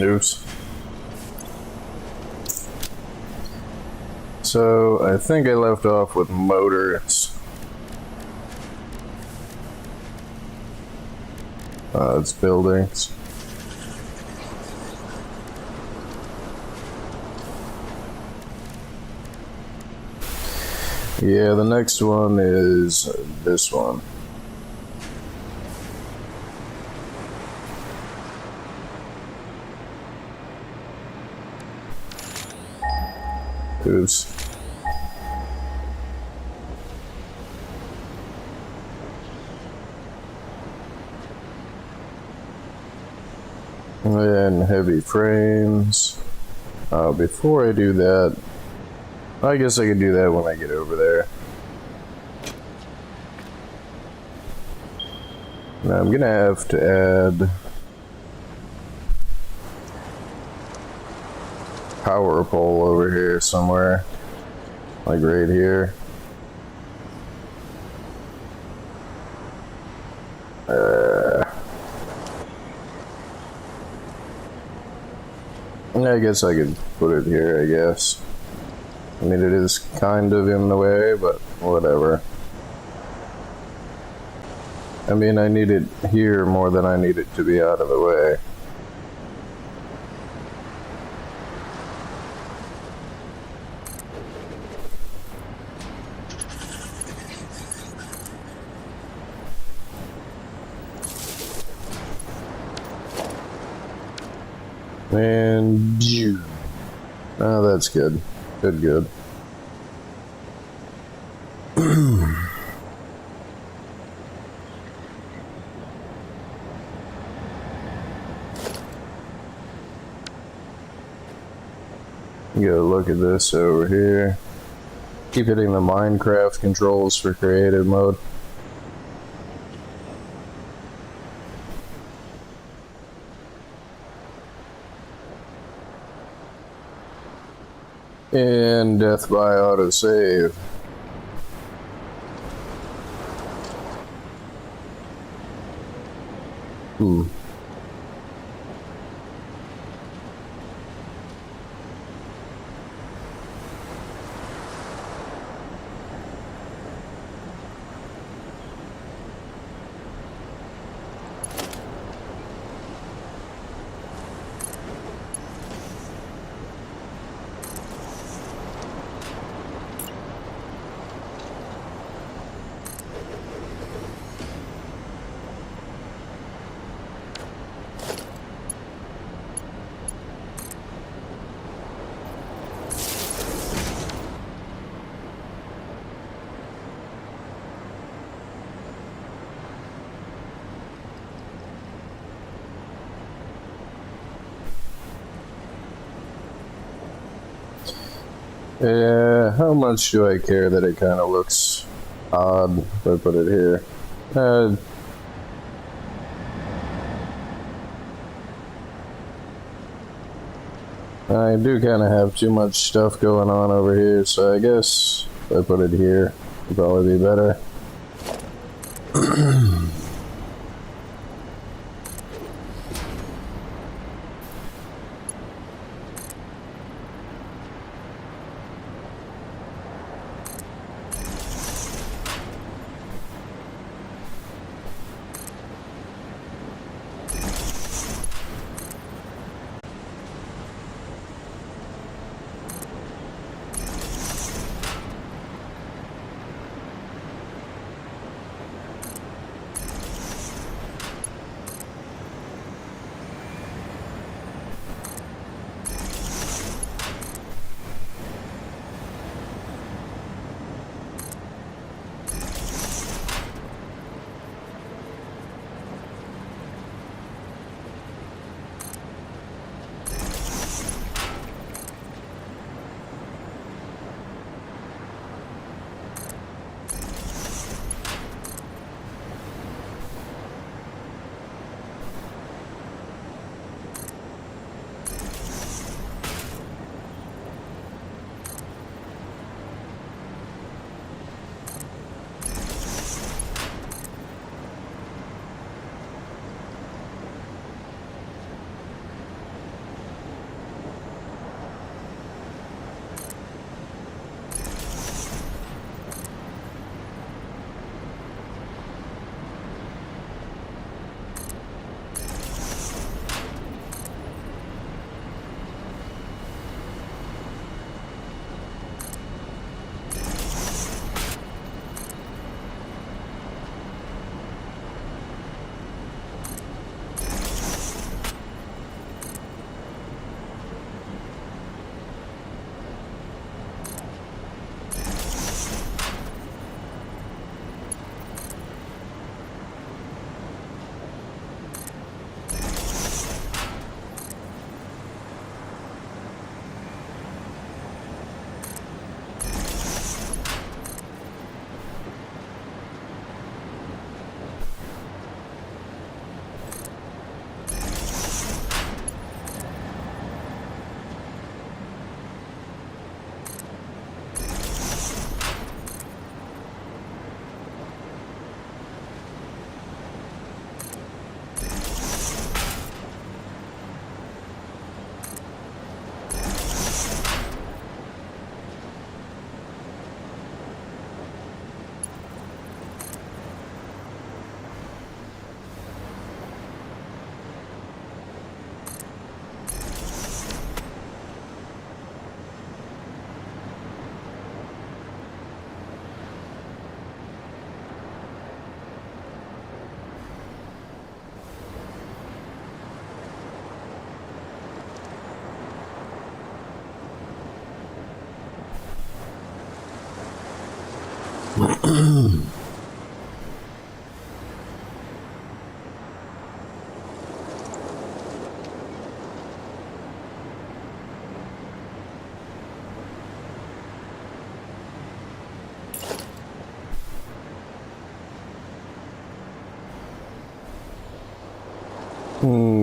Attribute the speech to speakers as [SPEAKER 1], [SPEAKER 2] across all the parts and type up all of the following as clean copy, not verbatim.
[SPEAKER 1] Oops. So, I think I left off with motors. It's buildings. Yeah, the next one is this one. Oops. And heavy frames. Before I do that, I guess I can do that when I get over there. Now I'm gonna have to add power pole over here somewhere, like right here. I guess I could put it here, I guess. I mean, it is kind of in the way, but whatever. I mean, I need it here more than I need it to be out of the way. And you. Oh, that's good. Good. Go look at this over here. Keep hitting the Minecraft controls for creative mode. And death by autosave. Yeah, how much do I care that it kind of looks odd if I put it here? I do kind of have too much stuff going on over here, so I guess if I put it here, it'd probably be better.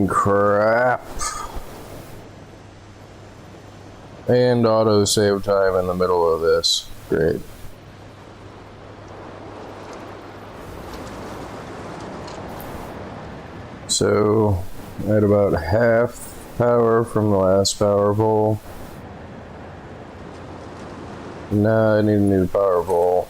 [SPEAKER 1] Crap. And auto save time in the middle of this. Great. So, at about half power from the last power pole. Nah, I need a new power pole.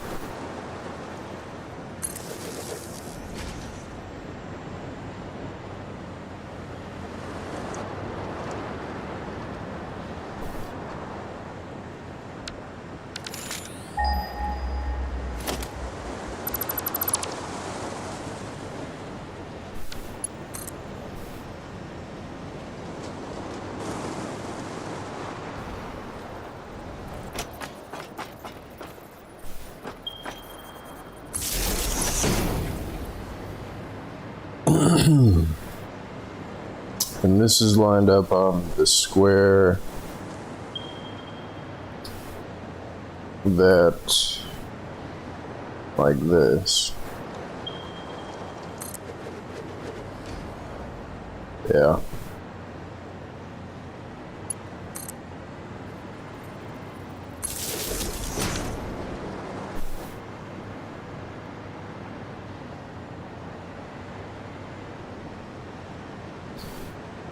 [SPEAKER 1] And this is lined up on the square that, like this. Yeah.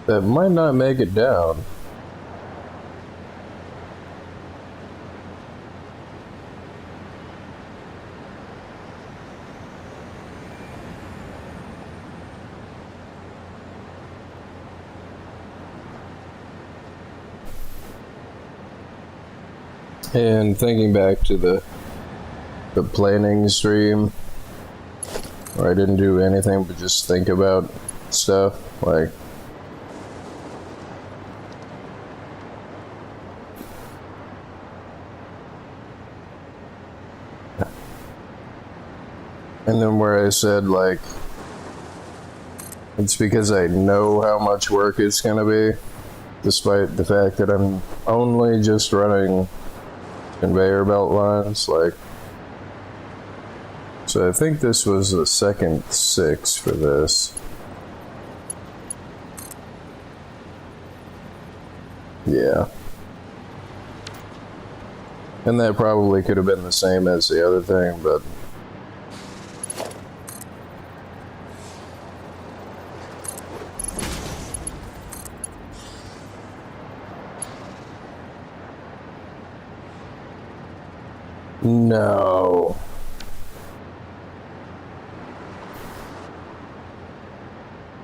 [SPEAKER 1] That might not make it down. And thinking back to the planning stream, where I didn't do anything but just think about stuff, like and then where I said, like, it's because I know how much work it's gonna be, despite the fact that I'm only just running conveyor belt lines, like. So I think this was the second 6 for this. Yeah. And that probably could have been the same as the other thing, but no.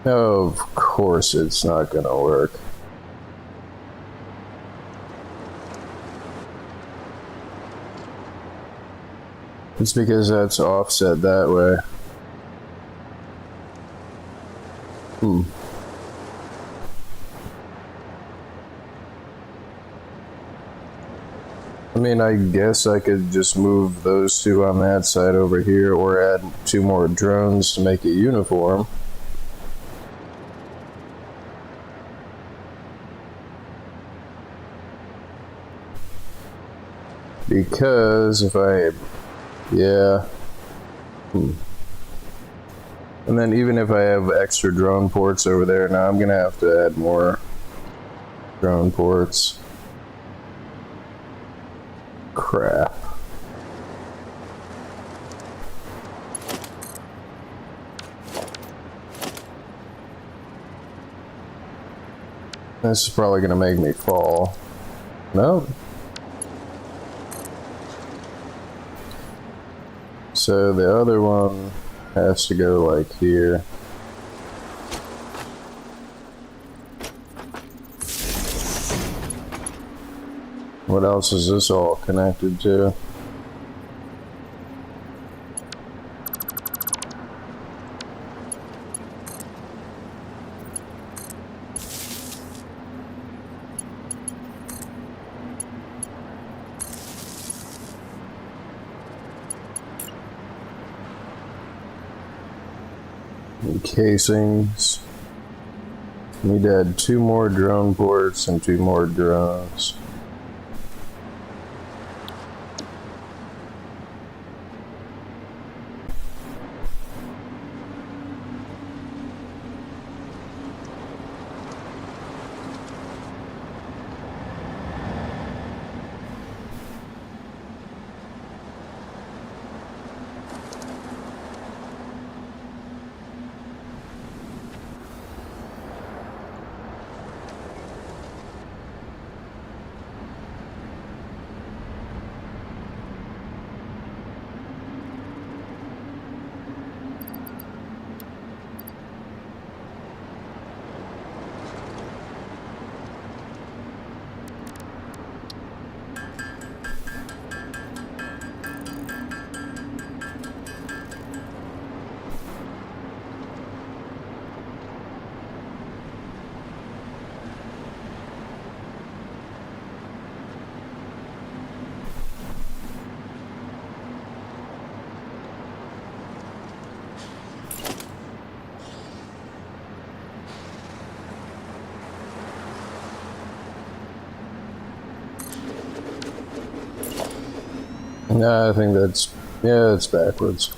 [SPEAKER 1] Of course it's not gonna work. It's because that's offset that way. I mean, I guess I could just move those 2 on that side over here, or add 2 more drones to make it uniform. Because if I, yeah. And then even if I have extra drone ports over there, now I'm gonna have to add more drone ports. Crap. This is probably gonna make me fall. Nope. So the other one has to go like here. What else is this all connected to? Casings. Need to add 2 more drone ports and 2 more drones. No, I think that's, yeah, it's backwards.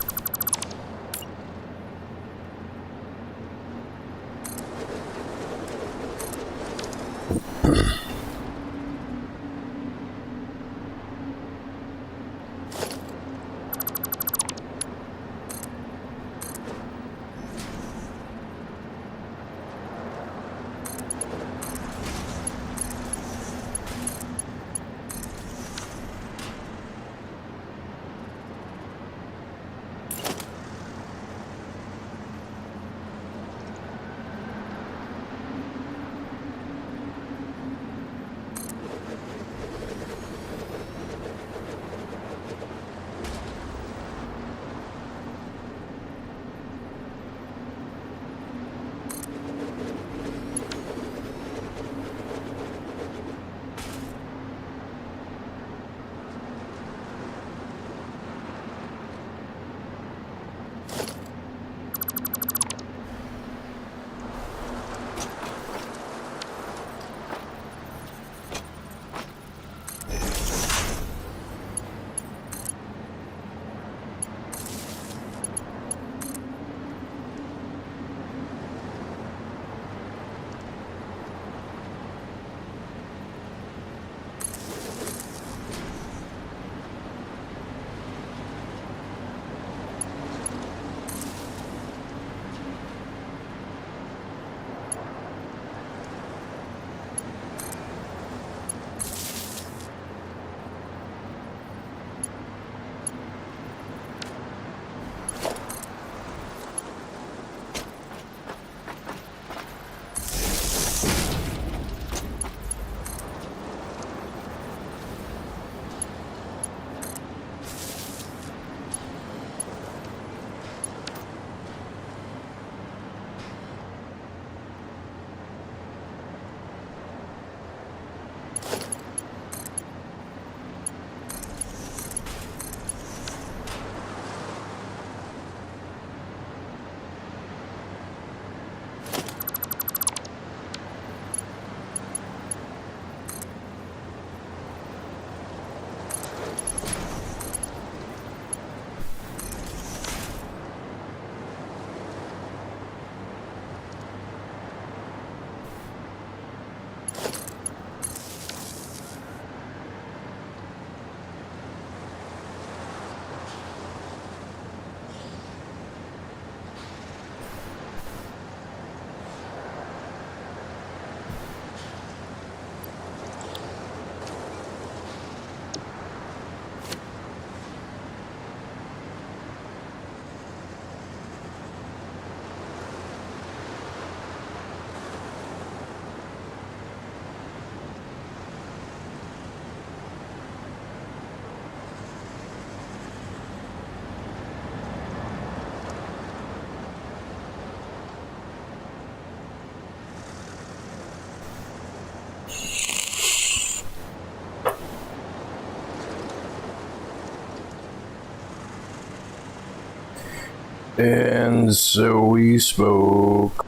[SPEAKER 1] And so we spoke.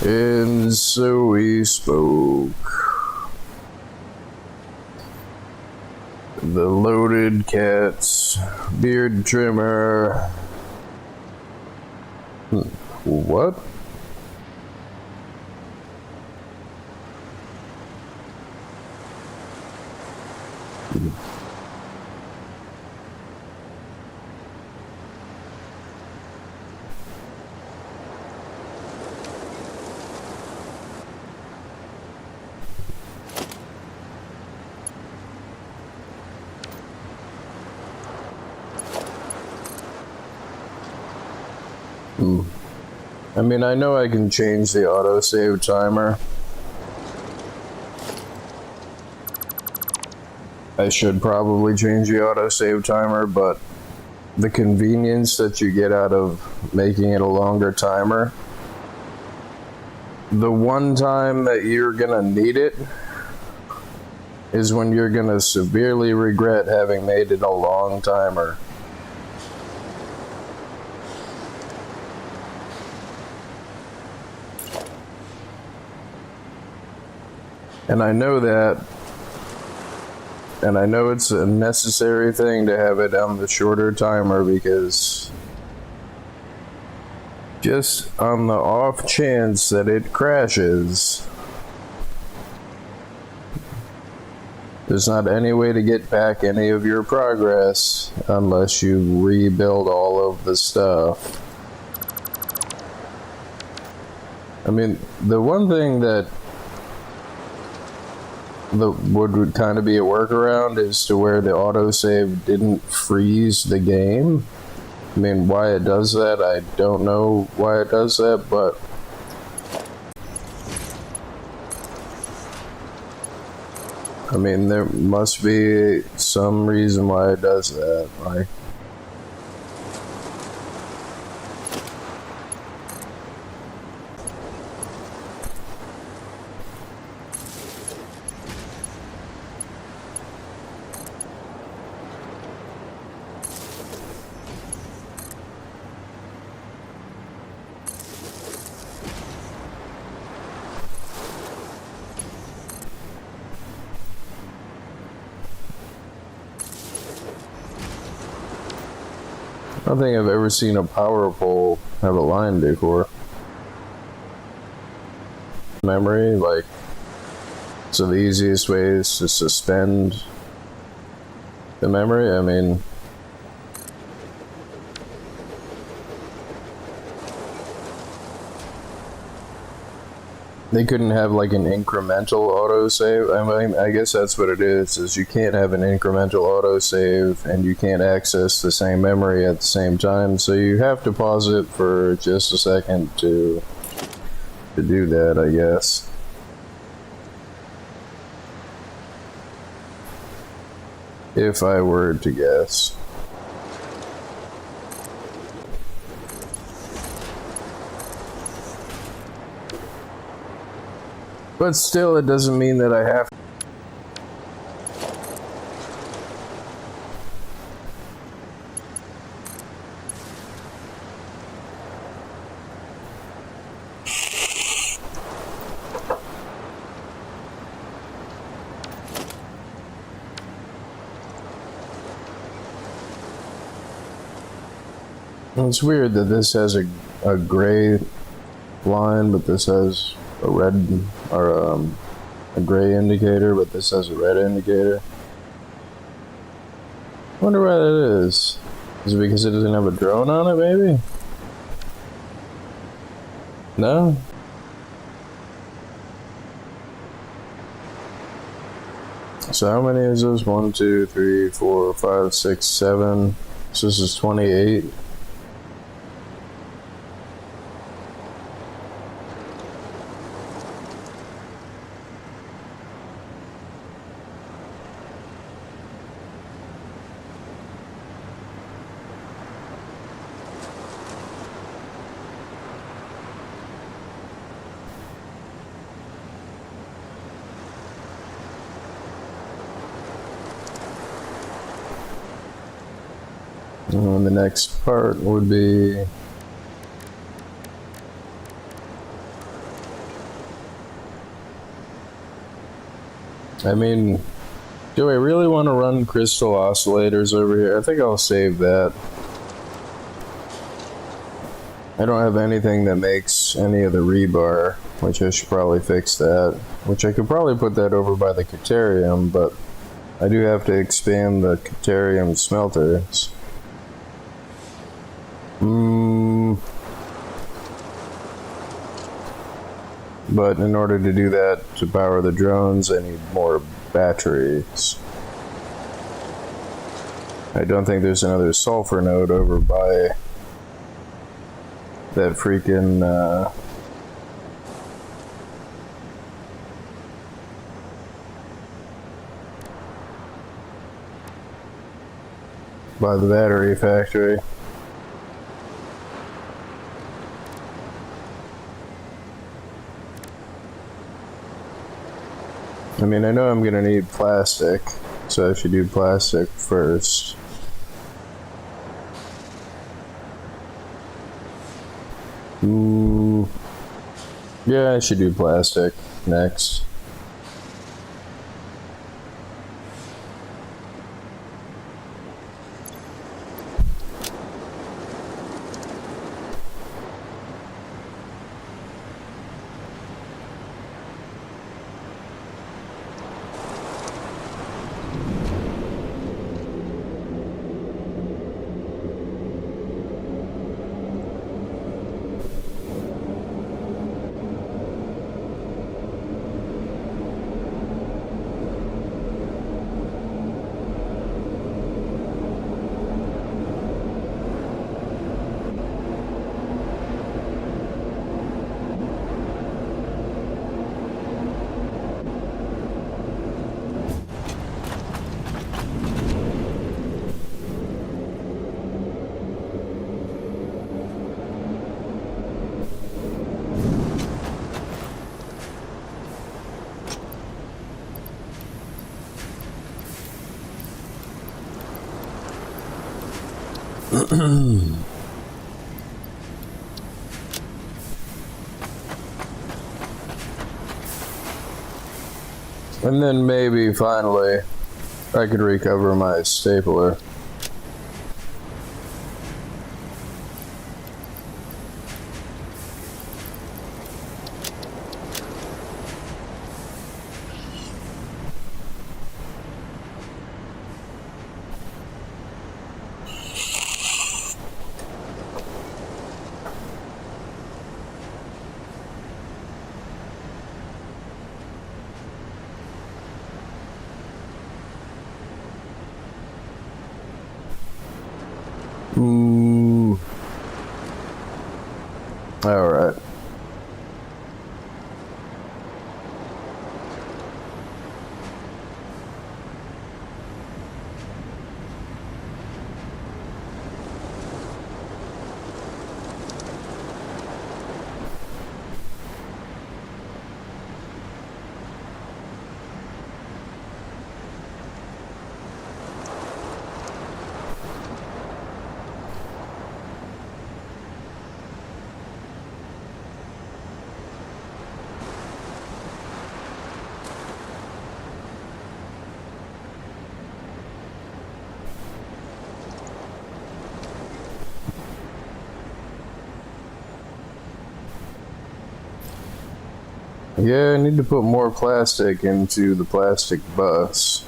[SPEAKER 1] And so we spoke. The loaded cat's beard trimmer. What? I mean, I know I can change the autosave timer. I should probably change the autosave timer, but the convenience that you get out of making it a longer timer, the one time that you're gonna need it is when you're gonna severely regret having made it a long timer. And I know that And I know it's a necessary thing to have it on the shorter timer because just on the off chance that it crashes, there's not any way to get back any of your progress unless you rebuild all of the stuff. I mean, the one thing that would kind of be a workaround is to where the autosave didn't freeze the game. I mean, why it does that, I don't know why it does that, but I mean, there must be some reason why it does that. Like, I don't think I've ever seen a power pole have a line before. Memory, like, so the easiest way is to suspend the memory. I mean, they couldn't have like an incremental autosave. I mean, I guess that's what it is you can't have an incremental autosave and you can't access the same memory at the same time, so you have to pause it for just a second to do that, I guess. If I were to guess. But still, it doesn't mean that I have to. It's weird that this has a gray line, but this has a red, or a gray indicator, but this has a red indicator. I wonder why that is. Is it because it doesn't have a drone on it, maybe? No? So how many is this? 1, 2, 3, 4, 5, 6, 7. So this is 28. And the next part would be I mean, do I really want to run crystal oscillators over here? I think I'll save that. I don't have anything that makes any of the rebar, which I should probably fix that. Which I could probably put that over by the Caterium, but I do have to expand the Caterium smelters. But in order to do that, to power the drones, I need more batteries. I don't think there's another sulfur node over by that freaking by the battery factory. I mean, I know I'm gonna need plastic, so I should do plastic first. Yeah, I should do plastic next. And then maybe finally I could recover my stapler. All right. Yeah, I need to put more plastic into the plastic bus.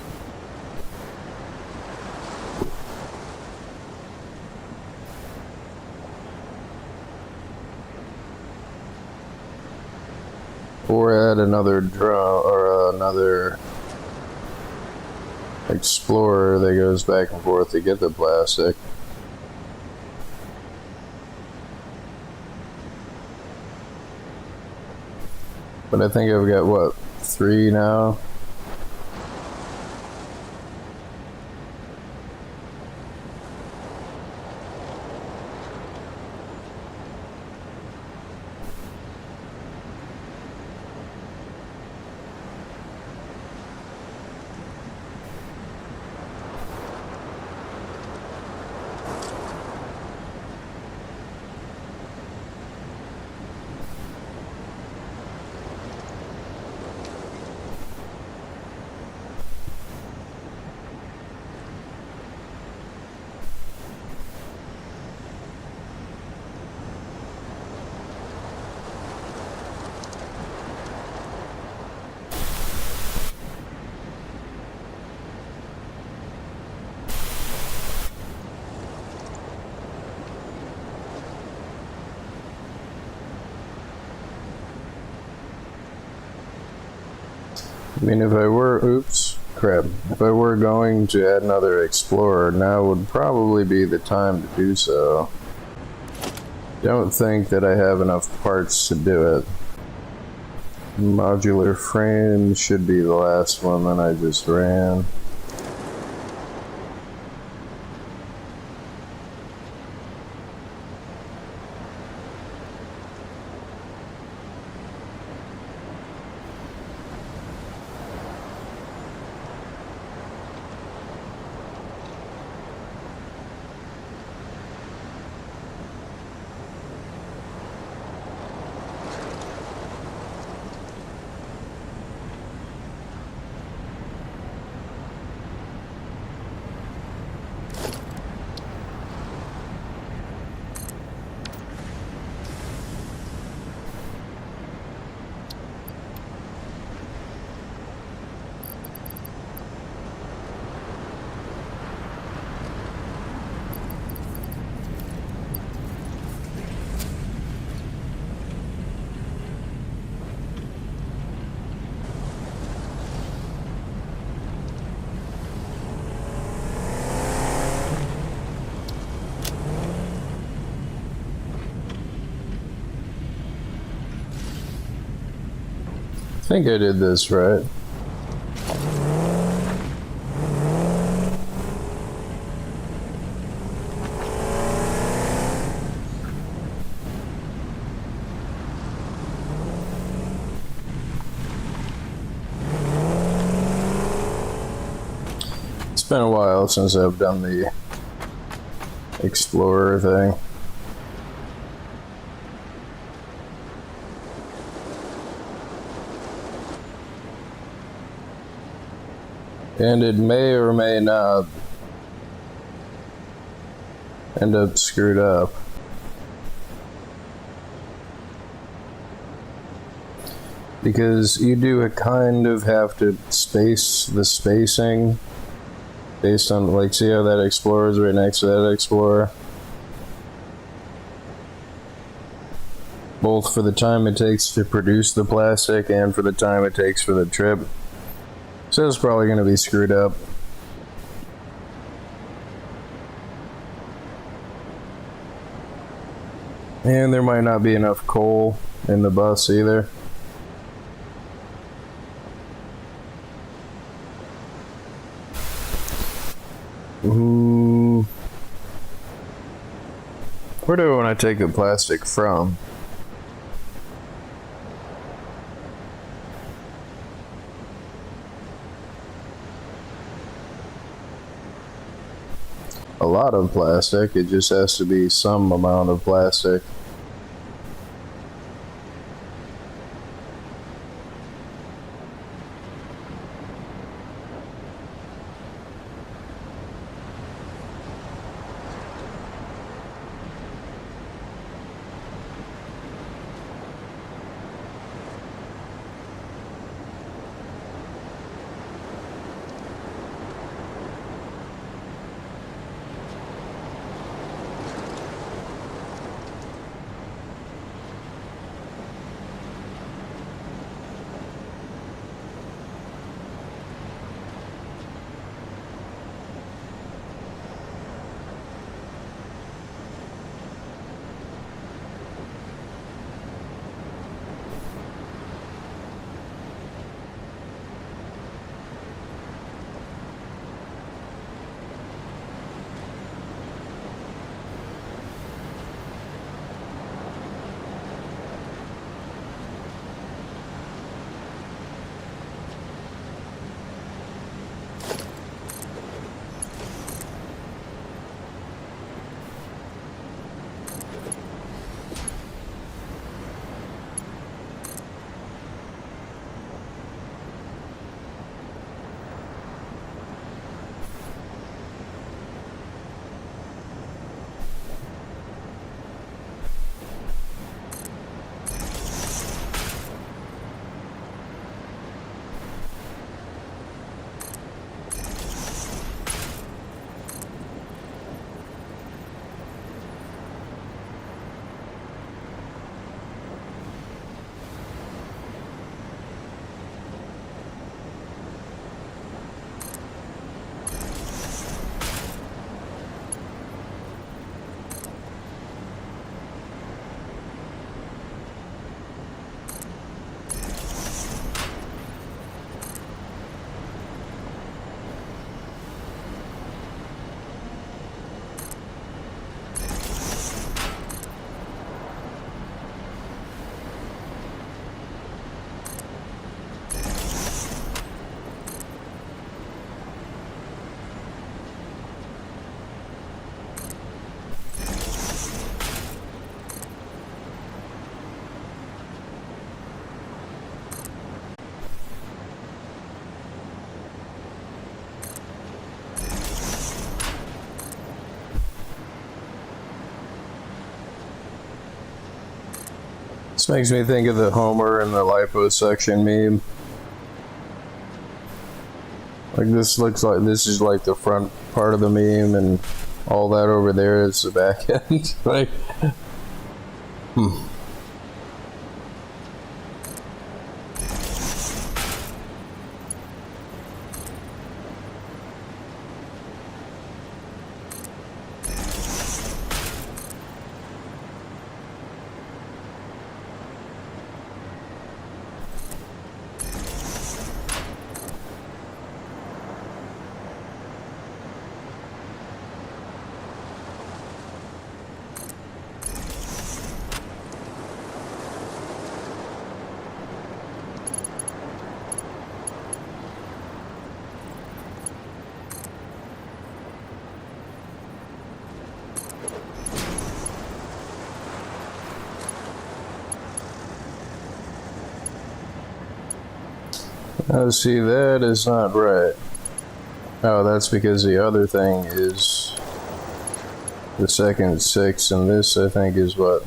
[SPEAKER 1] Or add another drum or another explorer that goes back and forth to get the plastic. But I think I've got, what, 3 now? I mean, if I were, oops, crap. If I were going to add another explorer, now would probably be the time to do so. Don't think that I have enough parts to do it. Modular frame should be the last one that I just ran. I think I did this right. It's been a while since I've done the explorer thing. And it may or may not end up screwed up. Because you do kind of have to space the spacing based on, like, see how that Explorer is right next to that Explorer? Both for the time it takes to produce the plastic and for the time it takes for the trip. So it's probably going to be screwed up. And there might not be enough coal in the bus either. Where do I want to take the plastic from? A lot of plastic, it just has to be some amount of plastic. This makes me think of the Homer and the liposuction meme. Like, this looks like this is like the front part of the meme, and all that over there is the back end. Like, Oh, see, that is not right. Oh, that's because the other thing is the second 6, and this, I think, is what?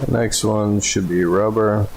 [SPEAKER 1] The next one should be rubber.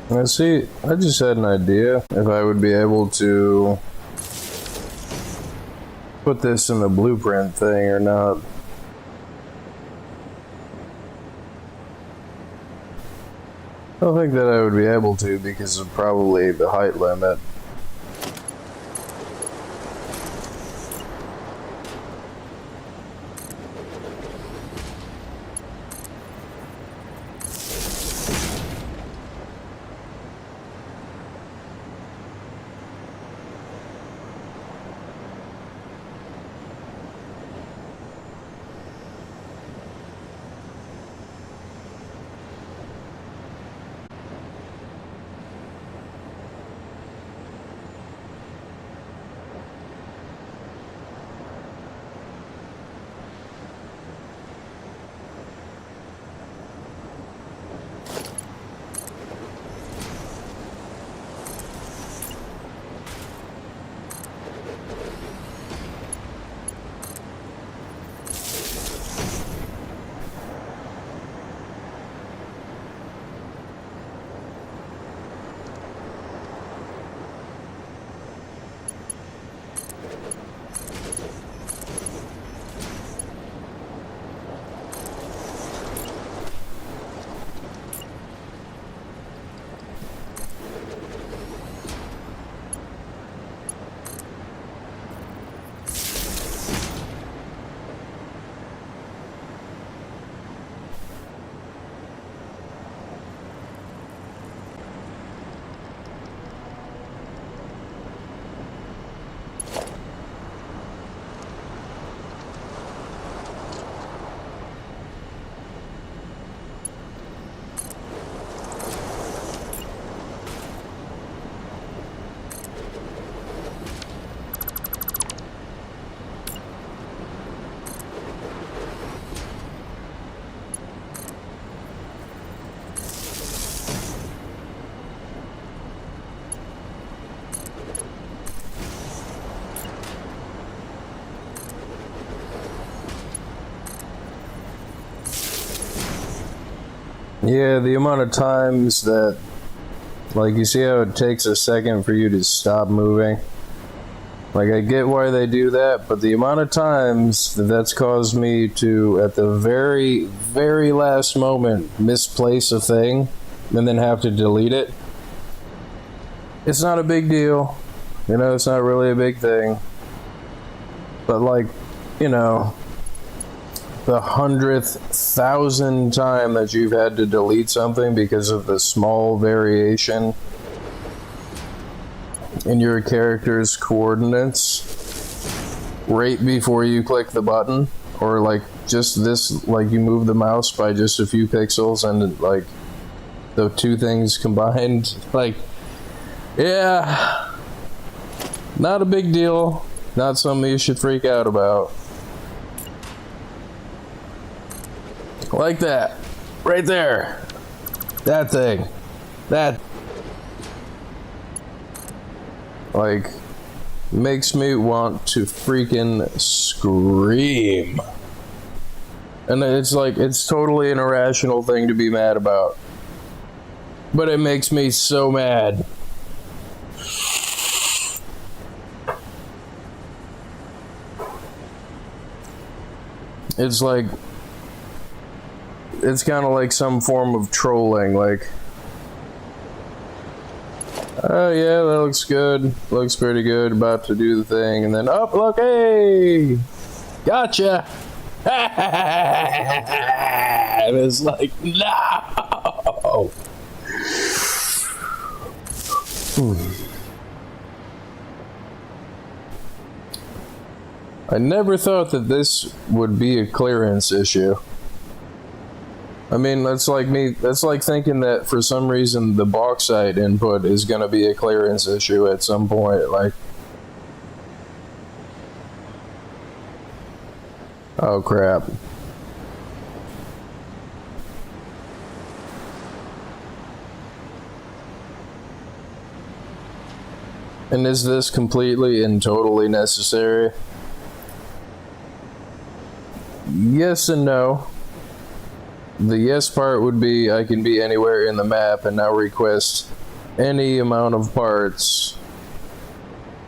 [SPEAKER 1] Let's see, I just had an idea if I would be able to put this in the blueprint thing or not. I don't think that I would be able to because of probably the height limit. Yeah, the amount of times that, like, you see how it takes a second for you to stop moving? Like, I get why they do that, but the amount of times that's caused me to, at the very, very last moment, misplace a thing and then have to delete it. It's not a big deal. You know, it's not really a big thing. But, like, you know, the 100,000th time that you've had to delete something because of the small variation in your character's coordinates right before you click the button, or like just this, like you move the mouse by just a few pixels and like the two things combined, like, yeah, not a big deal, not something you should freak out about. Like that. Right there. That thing. That. Like, makes me want to freaking scream. And it's like, it's totally an irrational thing to be mad about. But it makes me so mad. It's like, it's kind of like some form of trolling, like, oh yeah, that looks good, looks pretty good, about to do the thing, and then, oh, look, hey, gotcha, and it's like, no. I never thought that this would be a clearance issue. I mean, that's like thinking that for some reason the bauxite input is going to be a clearance issue at some point. Like, oh crap. And is this completely and totally necessary? Yes and no. The yes part would be I can be anywhere in the map and now request any amount of parts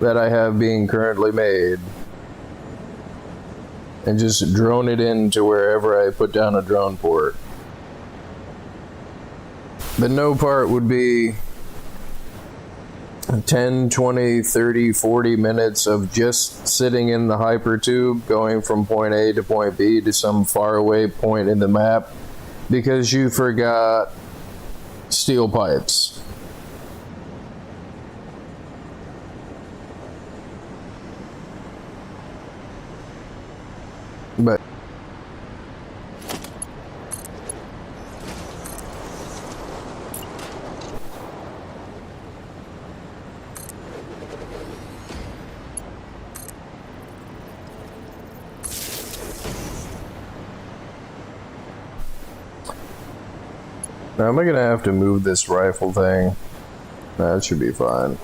[SPEAKER 1] that I have being currently made and just drone it into wherever I put down a drone port. The no part would be 10, 20, 30, 40 minutes of just sitting in the hypertube going from point A to point B to some faraway point in the map because you forgot steel pipes. But now am I gonna have to move this rifle thing? That should be fine.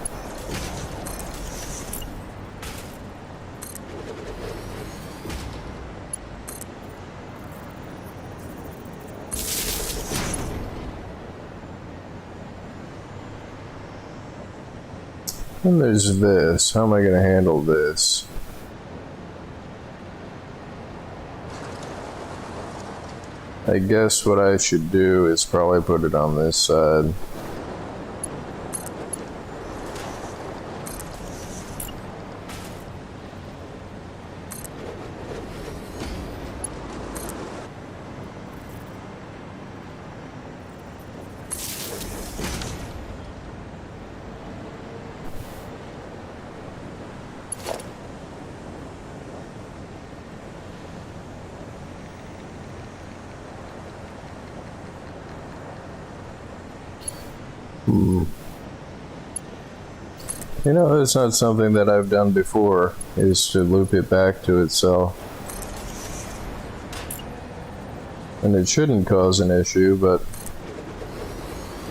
[SPEAKER 1] And there's this. How am I gonna handle this? I guess what I should do is probably put it on this side. You know, it's not something that I've done before, is to loop it back to itself. And it shouldn't cause an issue, but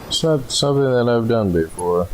[SPEAKER 1] it's not something that I've done before.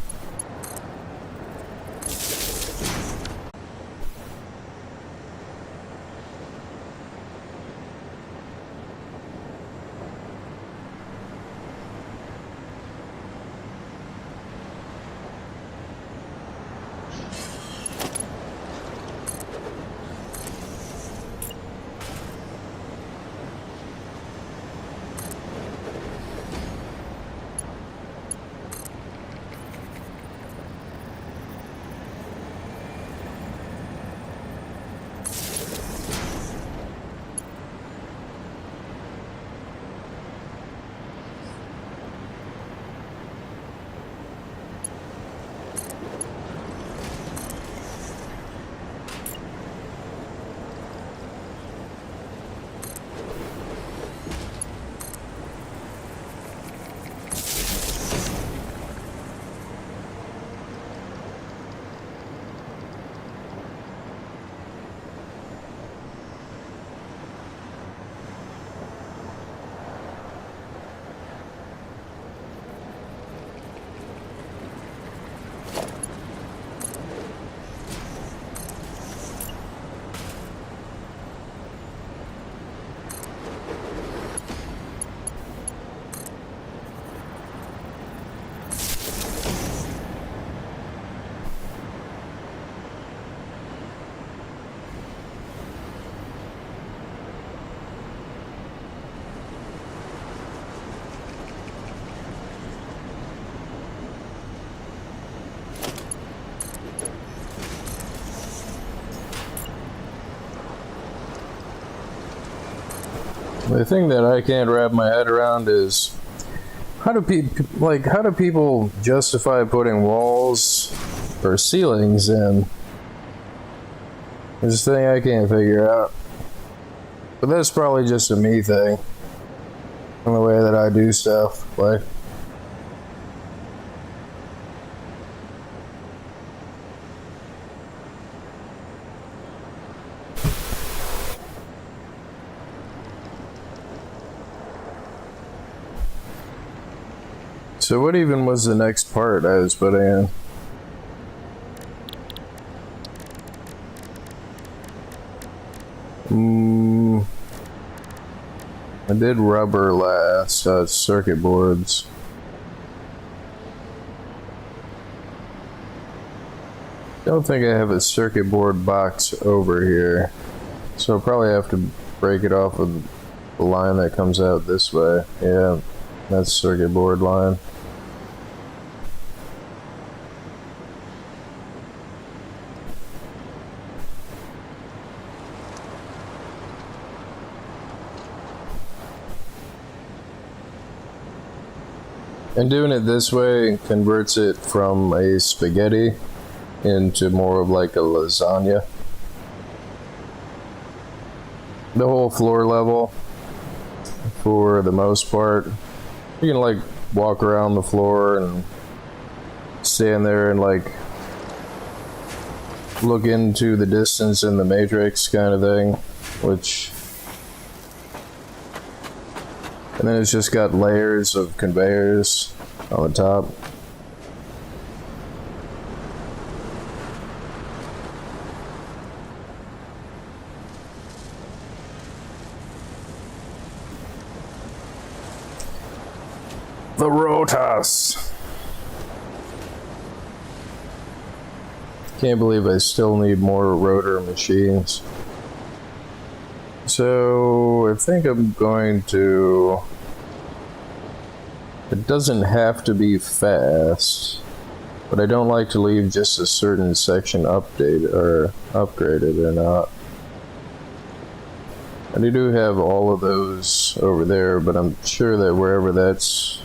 [SPEAKER 1] The thing that I can't wrap my head around is how do people justify putting walls or ceilings in? It's a thing I can't figure out. But that's probably just a me thing. In the way that I do stuff. Like, so what even was the next part I was putting in? I did rubber last, circuit boards. Don't think I have a circuit board box over here, so I'll probably have to break it off with the line that comes out this way. Yeah, that's circuit board line. And doing it this way converts it from a spaghetti into more of like a lasagna. The whole floor level, for the most part, you can like walk around the floor and stand there and like look into the distance in the Matrix kind of thing, which, and then it's just got layers of conveyors on the top. The Rotas. Can't believe I still need more rotor machines. So I think I'm going to... It doesn't have to be fast, but I don't like to leave just a certain section updated or upgraded or not. And I do have all of those over there, but I'm sure that wherever that's...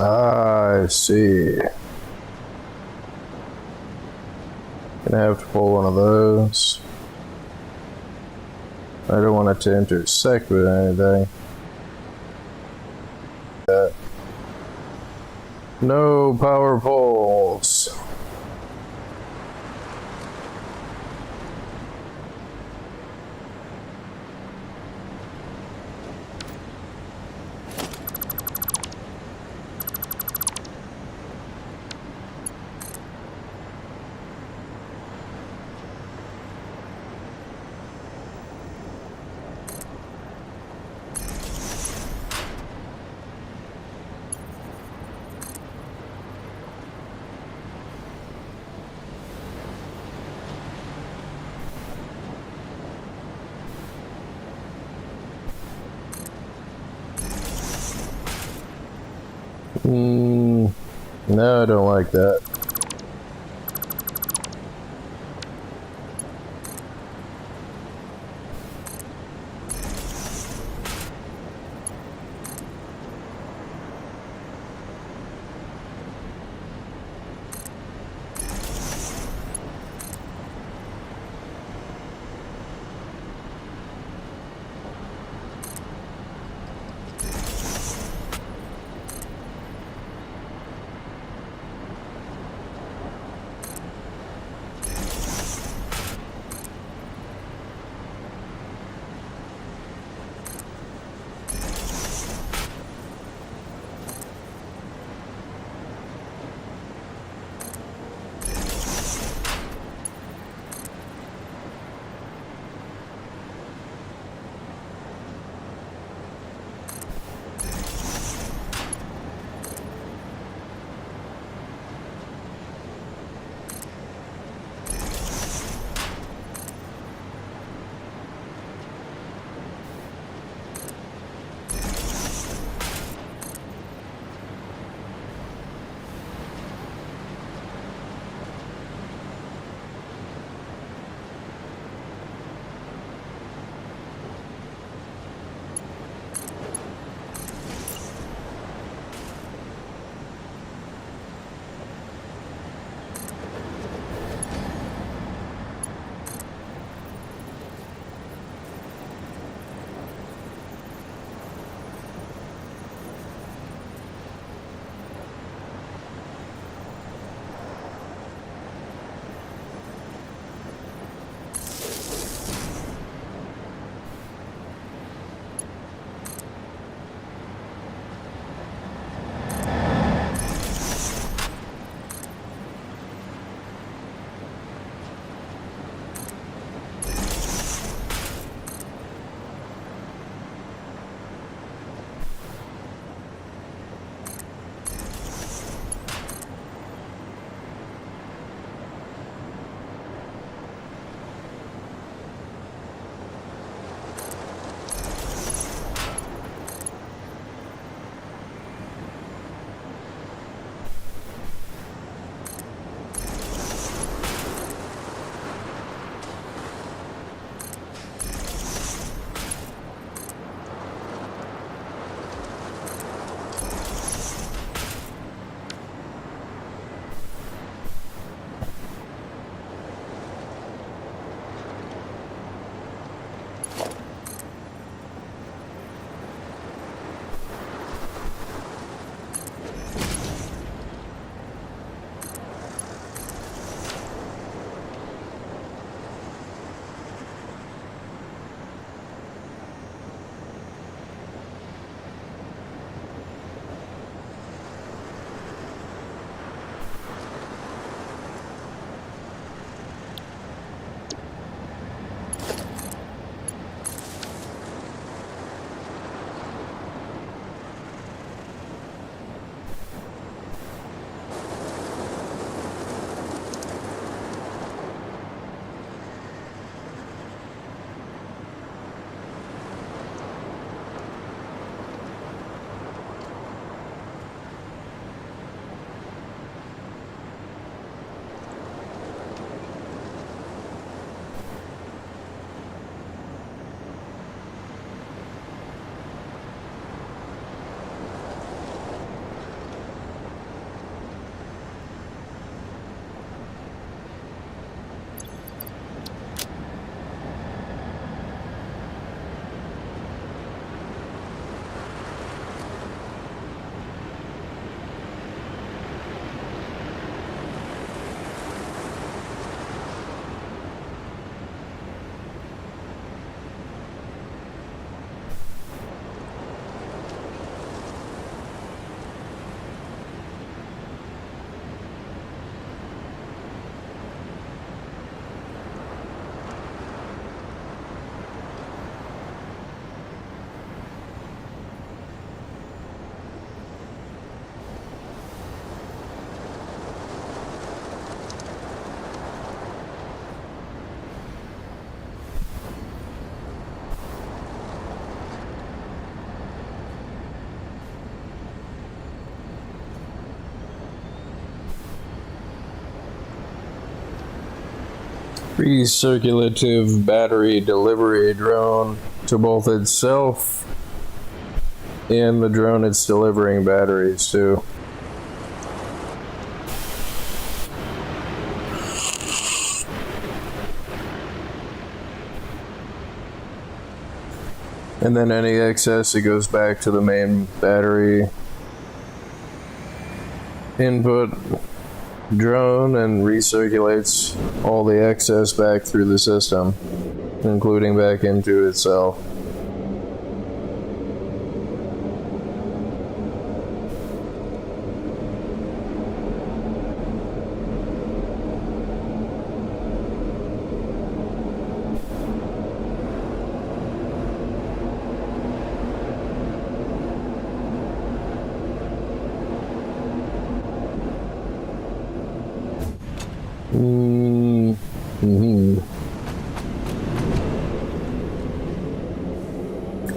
[SPEAKER 1] Ah, I see. Gonna have to pull one of those. I don't want it to intersect with anything. No power poles. No, I don't like that. recirculative battery delivery drone to both itself and the drone it's delivering batteries to. And then any excess, it goes back to the main battery input drone and recirculates all the excess back through the system, including back into itself.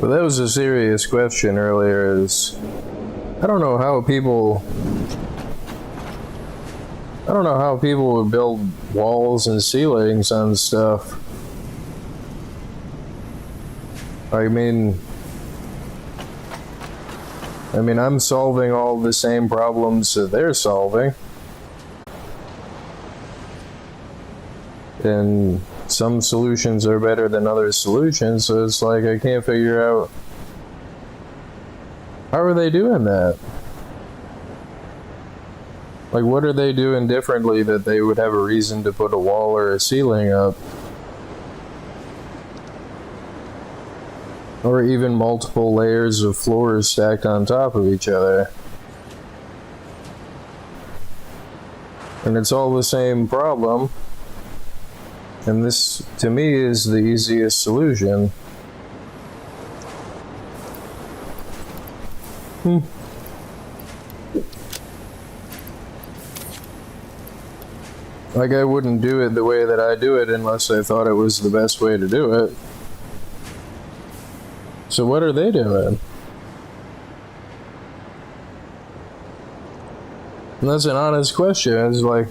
[SPEAKER 1] But that was a serious question earlier. I don't know how people would build walls and ceilings on stuff. I mean, I'm solving all the same problems that they're solving. And some solutions are better than other solutions, so it's like I can't figure out how are they doing that? Like, what are they doing differently that they would have a reason to put a wall or a ceiling up? Or even multiple layers of floors stacked on top of each other. And it's all the same problem. And this, to me, is the easiest solution. Like, I wouldn't do it the way that I do it unless I thought it was the best way to do it. So what are they doing? And that's an honest question. It's like,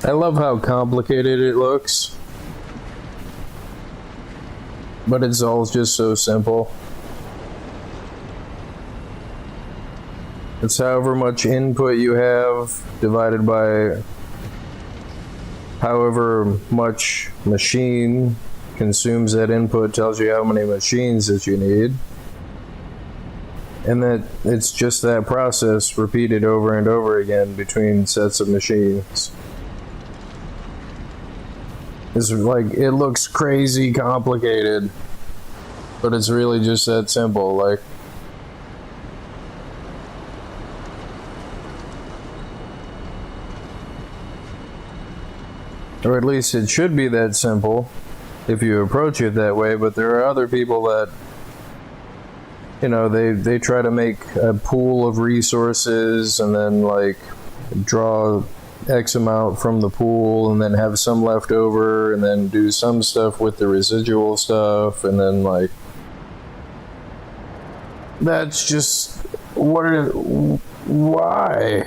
[SPEAKER 1] I love how complicated it looks, but it's all just so simple. It's however much input you have divided by however much machine consumes that input, tells you how many machines that you need. And that it's just that process repeated over and over again between sets of machines. It's like, it looks crazy complicated, but it's really just that simple. Like, or at least it should be that simple if you approach it that way. But there are other people that, you know, they try to make a pool of resources and then like draw X amount from the pool and then have some left over and then do some stuff with the residual stuff, and then like, that's just why?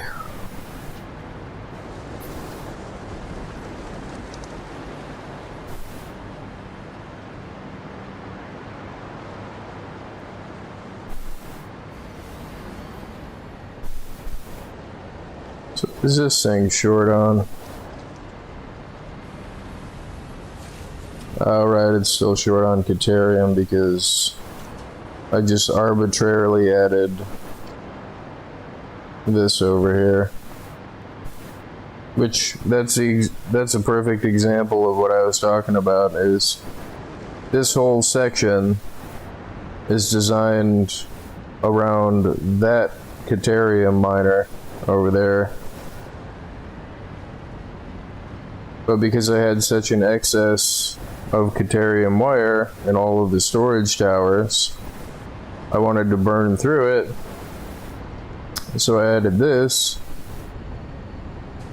[SPEAKER 1] So is this thing short on? Alright, it's still short on Caterium because I just arbitrarily added this over here. Which, that's a perfect example of what I was talking about. Is this whole section is designed around that Caterium miner over there. But because I had such an excess of Caterium wire in all of the storage towers, I wanted to burn through it. So I added this,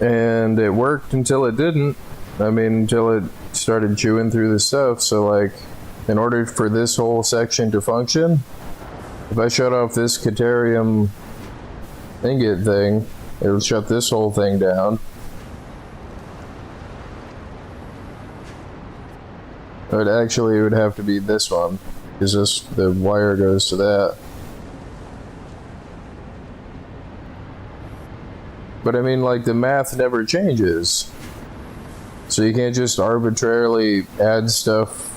[SPEAKER 1] and it worked until it didn't. I mean, until it started chewing through the stuff. So like, in order for this whole section to function, if I shut off this Caterium ingot thing, it'll shut this whole thing down. But actually, it would have to be this one, because the wire goes to that. But I mean, like, the math never changes. So you can't just arbitrarily add stuff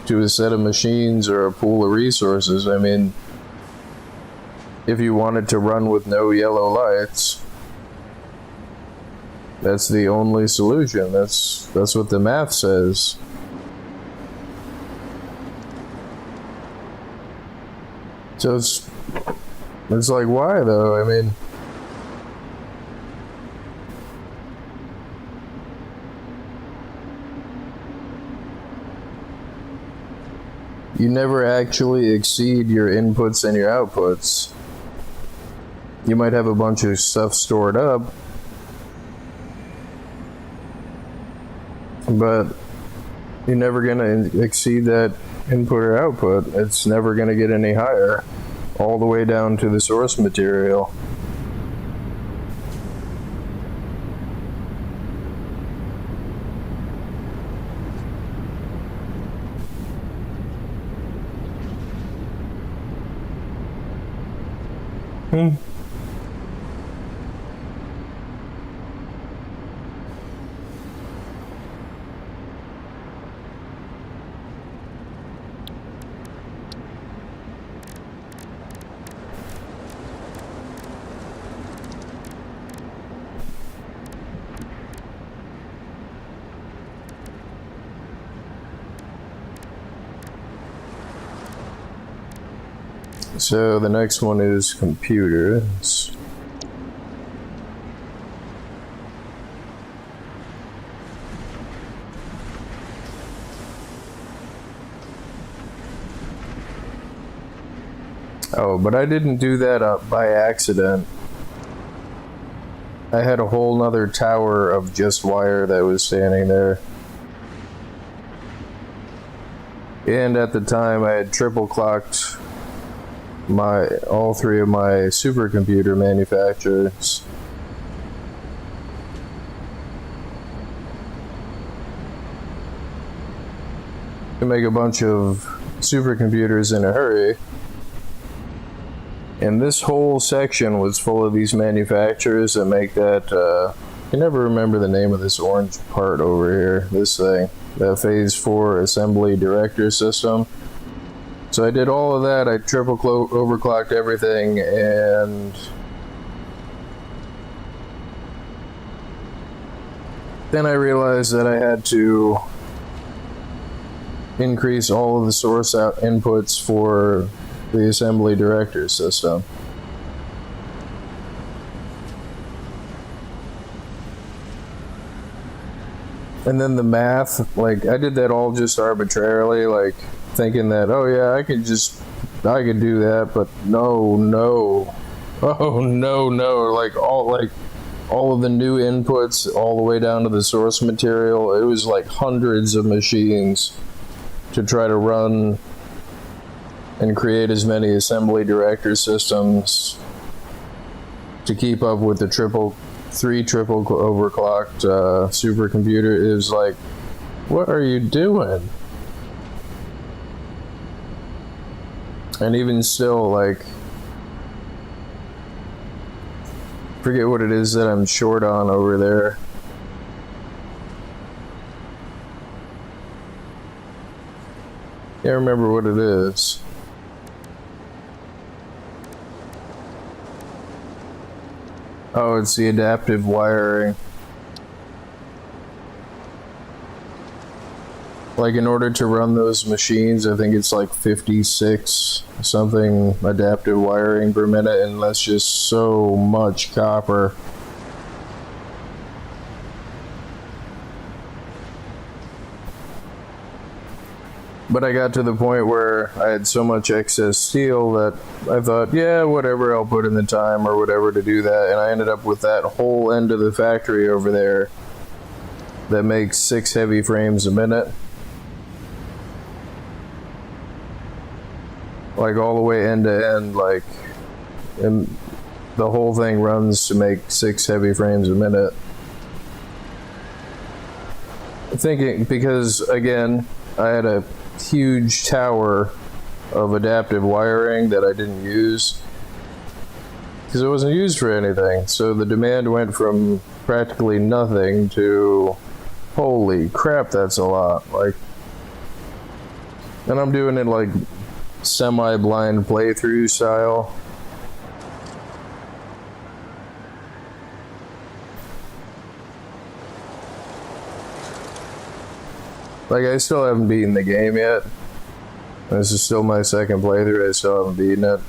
[SPEAKER 1] to a set of machines or a pool of resources. I mean, if you wanted to run with no yellow lights, that's the only solution. That's what the math says. So it's like, why though? I mean, you never actually exceed your inputs and your outputs. You might have a bunch of stuff stored up, but you're never gonna exceed that input or output. It's never gonna get any higher, all the way down to the source material. So the next one is computers. Oh, but I didn't do that by accident. I had a whole nother tower of just wire that was standing there. And at the time I had triple clocked all three of my supercomputer manufacturers. To make a bunch of supercomputers in a hurry. And this whole section was full of these manufacturers that make that, I can never remember the name of this orange part over here, this thing, that phase 4 assembly director system. So I did all of that, I triple overclocked everything, and then I realized that I had to increase all of the source inputs for the assembly director system. And then the math, like, I did that all just arbitrarily, like, thinking that, oh yeah, I could do that, but no, oh no, like all of the new inputs all the way down to the source material, it was like hundreds of machines to try to run and create as many assembly director systems to keep up with the triple overclocked supercomputer. It was like, what are you doing? And even still, like, forget what it is that I'm short on over there. Can't remember what it is. Oh, it's the adaptive wiring. Like, in order to run those machines, I think it's like 56 something adaptive wiring per minute, and that's just so much copper. But I got to the point where I had so much excess steel that I thought, yeah, whatever, I'll put in the time or whatever to do that. And I ended up with that whole end of the factory over there that makes 6 heavy frames a minute. Like all the way end to end, like, and the whole thing runs to make 6 heavy frames a minute. Thinking, because again, I had a huge tower of adaptive wiring that I didn't use because it wasn't used for anything. So the demand went from practically nothing to holy crap, that's a lot. Like, and I'm doing it like semi-blind playthrough style. Like, I still haven't beaten the game yet. This is still my second playthrough. I still haven't beaten it.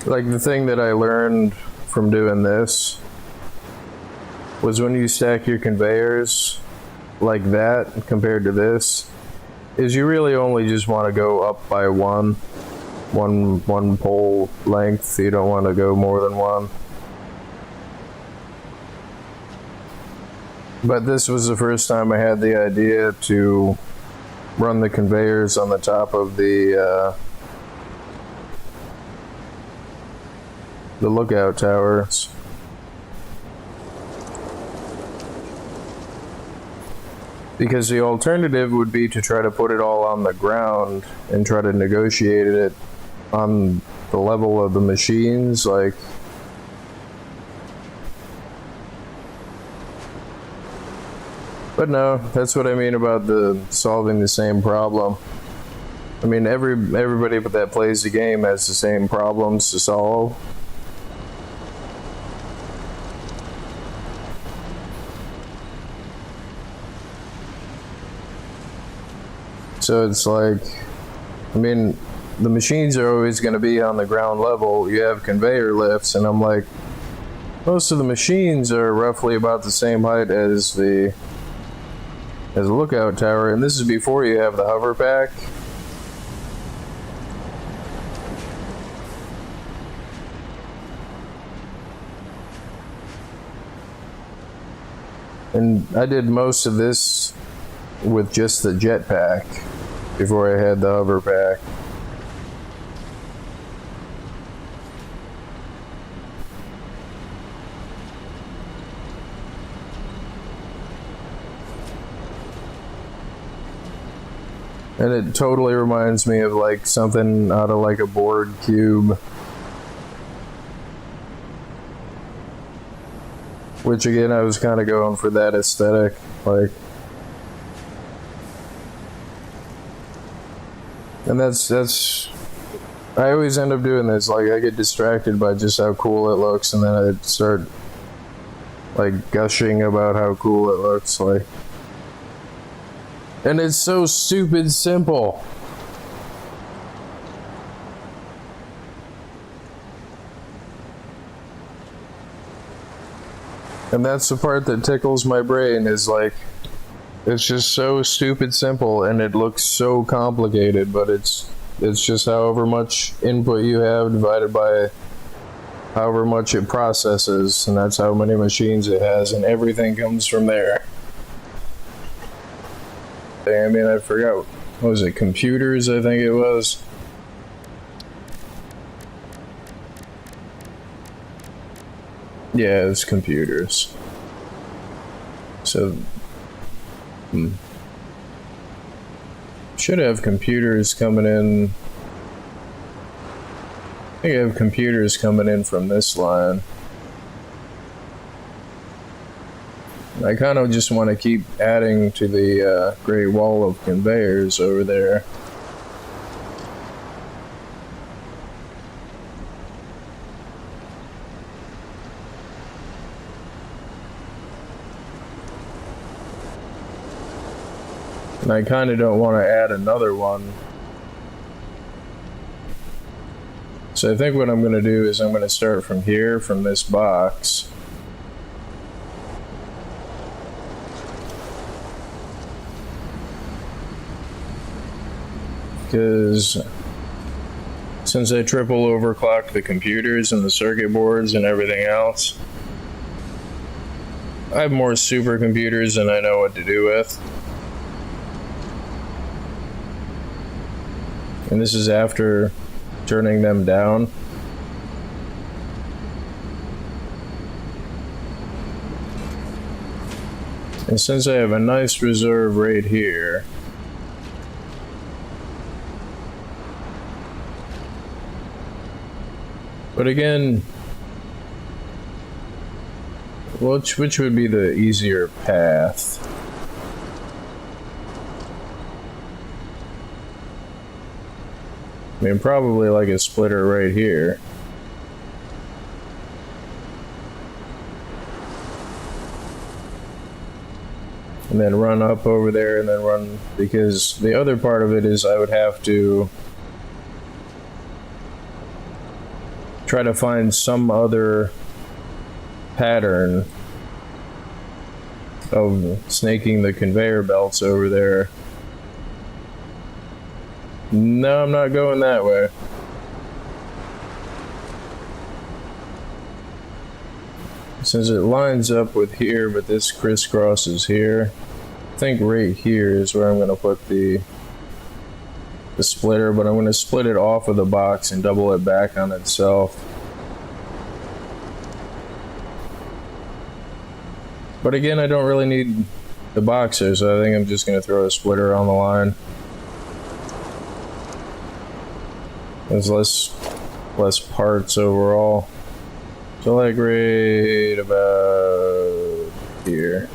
[SPEAKER 1] Like, the thing that I learned from doing this was when you stack your conveyors like that compared to this, is you really only just want to go up by one pole length. You don't want to go more than one. But this was the first time I had the idea to run the conveyors on the top of the lookout towers. Because the alternative would be to try to put it all on the ground and try to negotiate it on the level of the machines, like. But no, that's what I mean about the solving the same problem. I mean, everybody that plays the game has the same problems to solve. So it's like, I mean, the machines are always going to be on the ground level. You have conveyor lifts, and I'm like, most of the machines are roughly about the same height as the lookout tower, and this is before you have the hover pack. And I did most of this with just the jetpack before I had the hover pack. And it totally reminds me of like something out of like a board cube. Which again, I was kind of going for that aesthetic, like. And that's I always end up doing this, like I get distracted by just how cool it looks, and then I start like gushing about how cool it looks, like. And it's so stupid simple. And that's the part that tickles my brain, is like, it's just so stupid simple, and it looks so complicated, but it's just however much input you have divided by however much it processes, and that's how many machines it has, and everything comes from there. I mean, I forgot, what was it, computers, I think it was? Yeah, it's computers. So, should have computers coming in. I think I have computers coming in from this line. I kind of just want to keep adding to the Great Wall of conveyors over there. And I kind of don't want to add another one So I think what I'm going to do is I'm going to start from here, from this box. Because since I triple overclocked the computers and the circuit boards and everything else, I have more supercomputers than I know what to do with. And this is after turning them down. And since I have a nice reserve right here, but again, which would be the easier path? I mean, probably like a splitter right here. And then run up over there and then run, because the other part of it is I would have to try to find some other pattern of snaking the conveyor belts over there. No, I'm not going that way. Since it lines up with here, but this crisscrosses here, I think right here is where I'm going to put the splitter, but I'm going to split it off of the box and double it back on itself. But again, I don't really need the box there, so I think I'm just going to throw a splitter on the line. There's less parts overall. So like right about here.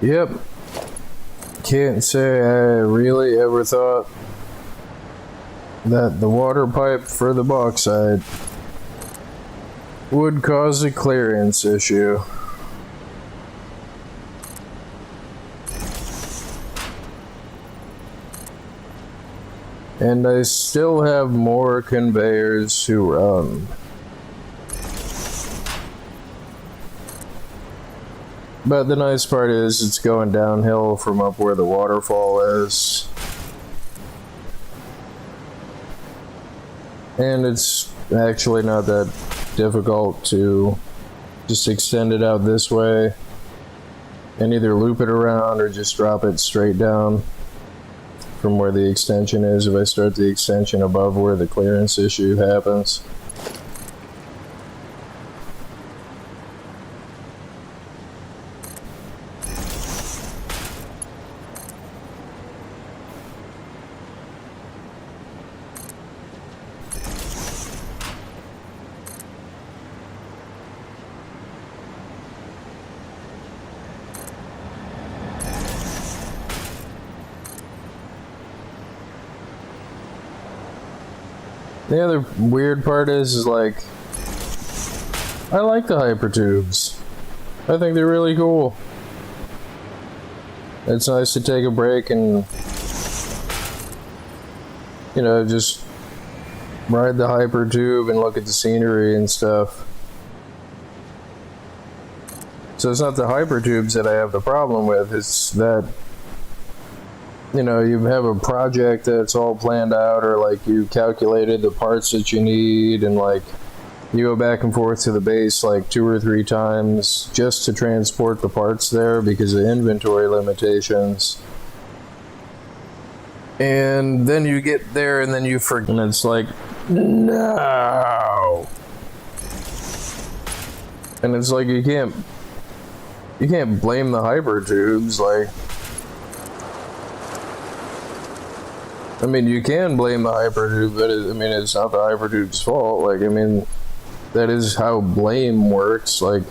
[SPEAKER 1] Yep. Can't say I really ever thought that the water pipe for the bauxite would cause a clearance issue. And I still have more conveyors to run. But the nice part is it's going downhill from up where the waterfall is. And it's actually not that difficult to just extend it out this way and either loop it around or just drop it straight down from where the extension is if I start the extension above where the clearance issue happens. The other weird part is like, I like the hypertubes. I think they're really cool. It's nice to take a break and, you know, just ride the hypertube and look at the scenery and stuff. So it's not the hypertubes that I have the problem with, it's that, you know, you have a project that's all planned out, or like you calculated the parts that you need, and like you go back and forth to the base like 2 or 3 times just to transport the parts there because of inventory limitations. And then you get there and then you forget, and it's like, no. And it's like you can't blame the hypertubes. Like, I mean, you can blame the hypertube, but I mean, it's not the hypertube's fault. Like, I mean, that is how blame works. Like,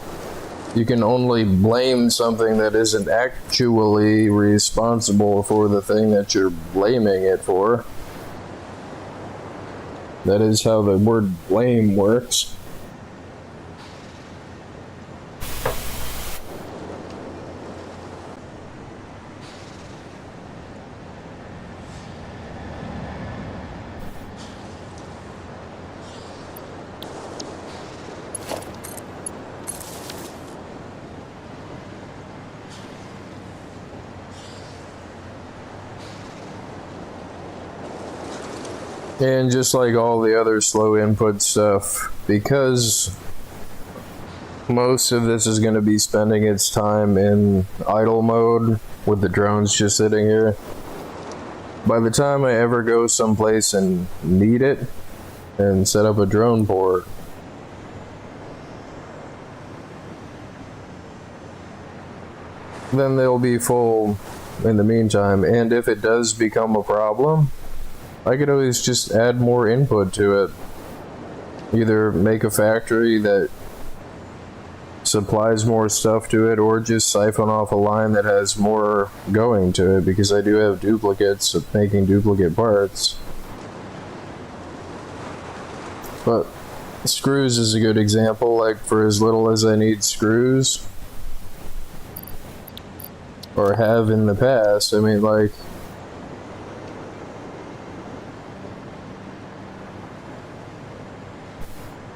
[SPEAKER 1] you can only blame something that isn't actually responsible for the thing that you're blaming it for. That is how the word blame works. And just like all the other slow input stuff, because most of this is going to be spending its time in idle mode with the drones just sitting here, by the time I ever go someplace and need it and set up a drone port, then they'll be full in the meantime. And if it does become a problem, I could always just add more input to it. Either make a factory that supplies more stuff to it, or just siphon off a line that has more going to it, because I do have duplicates of making duplicate parts. But screws is a good example. Like, for as little as I need screws, or have in the past, I mean, like,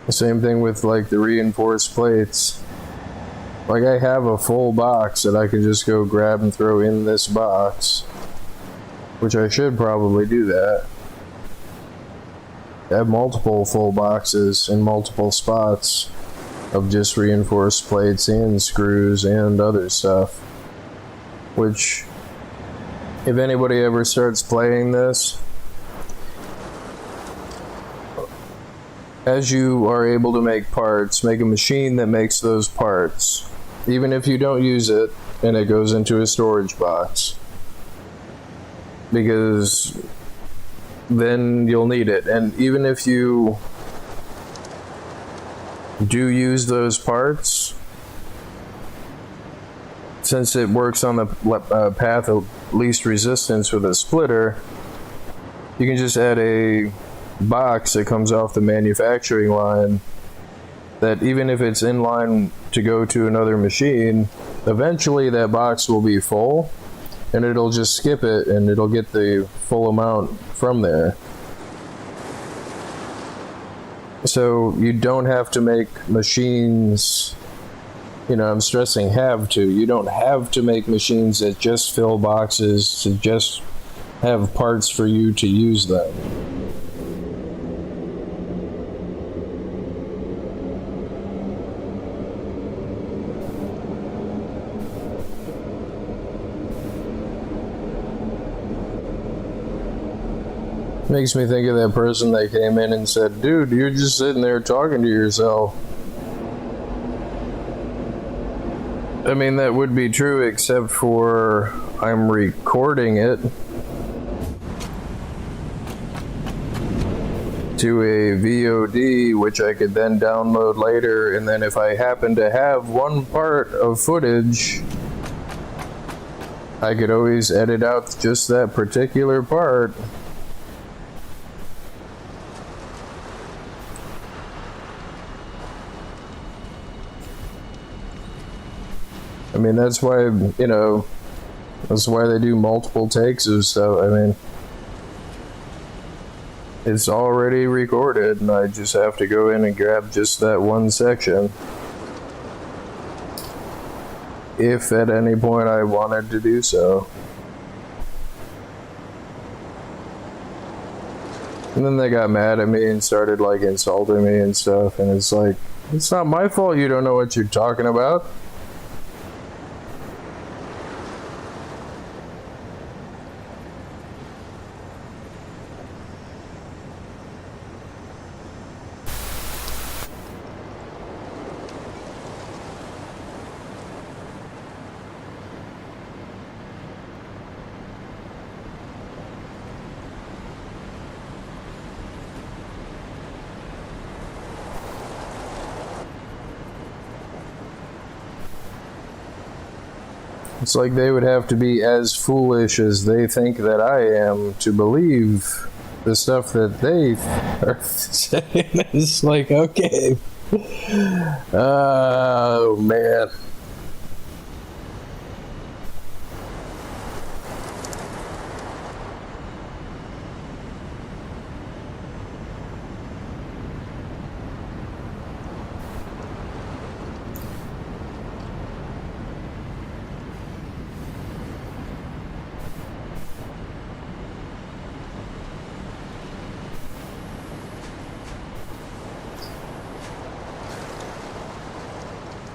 [SPEAKER 1] same thing with like the reinforced plates. Like, I have a full box that I can just go grab and throw in this box, which I should probably do that. I have multiple full boxes in multiple spots of just reinforced plates and screws and other stuff, which, if anybody ever starts playing this, as you are able to make parts, make a machine that makes those parts, even if you don't use it and it goes into a storage box, because then you'll need it. And even if you do use those parts since it works on the path of least resistance with a splitter, you can just add a box that comes off the manufacturing line that even if it's in line to go to another machine, eventually that box will be full and it'll just skip it and it'll get the full amount from there. So you don't have to make machines, you know, I'm stressing have to. You don't have to make machines that just fill boxes to just have parts for you to use them. Makes me think of that person that came in and said, dude, you're just sitting there talking to yourself. I mean, that would be true, except for I'm recording it to a VOD, which I could then download later, and then if I happen to have one part of footage, I could always edit out just that particular part. I mean, that's why, you know, that's why they do multiple takes of stuff. I mean, it's already recorded, and I just have to go in and grab just that one section. If at any point I wanted to do so. And then they got mad at me and started, like, insulting me and stuff, and it's like, it's not my fault you don't know what you're talking about. It's like they would have to be as foolish as they think that I am to believe the stuff that they are saying. It's like, okay. Oh, man.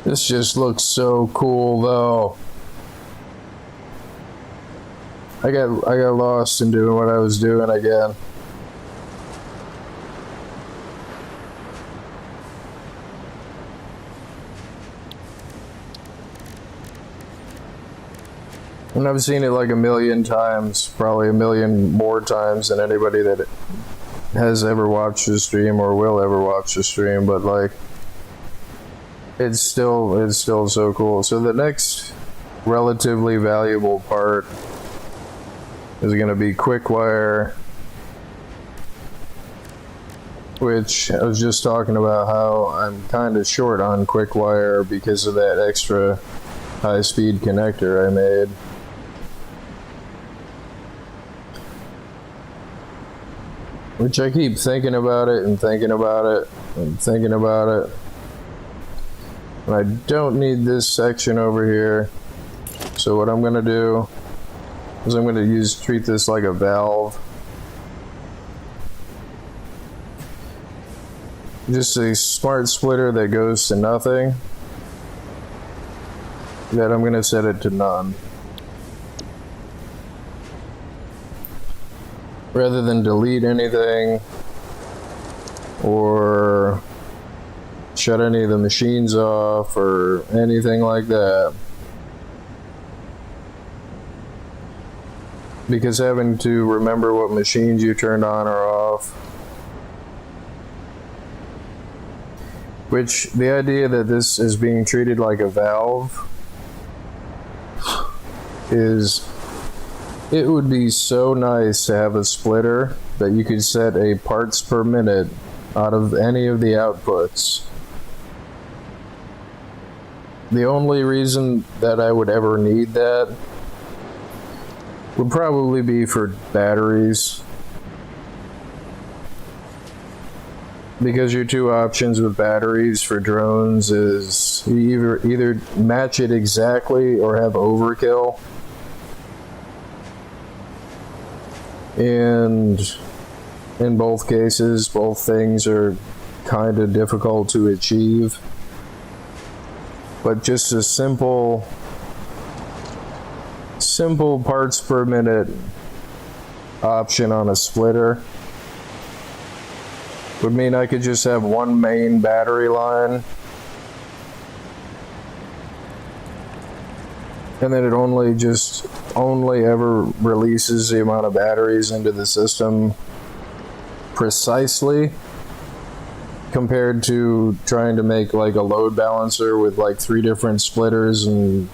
[SPEAKER 1] This just looks so cool, though. I got lost in doing what I was doing again. And I've seen it like a million times, probably a million more times than anybody that has ever watched the stream or will ever watch the stream, but like, it's still so cool. So the next relatively valuable part is going to be quick wire, which I was just talking about how I'm kind of short on quick wire because of that extra high-speed connector I made. Which I keep thinking about it and thinking about it and thinking about it. And I don't need this section over here. So what I'm going to do is I'm going to treat this like a valve. Just a smart splitter that goes to nothing. That I'm going to set it to none. Rather than delete anything or shut any of the machines off or anything like that. Because having to remember what machines you turned on or off. Which, the idea that this is being treated like a valve is it would be so nice to have a splitter that you could set a parts per minute out of any of the outputs. The only reason that I would ever need that would probably be for batteries. Because your two options with batteries for drones is you either match it exactly or have overkill. And in both cases, both things are kind of difficult to achieve. But just a simple parts per minute option on a splitter would mean I could just have one main battery line, and then it only ever releases the amount of batteries into the system precisely, compared to trying to make like a load balancer with like 3 different splitters and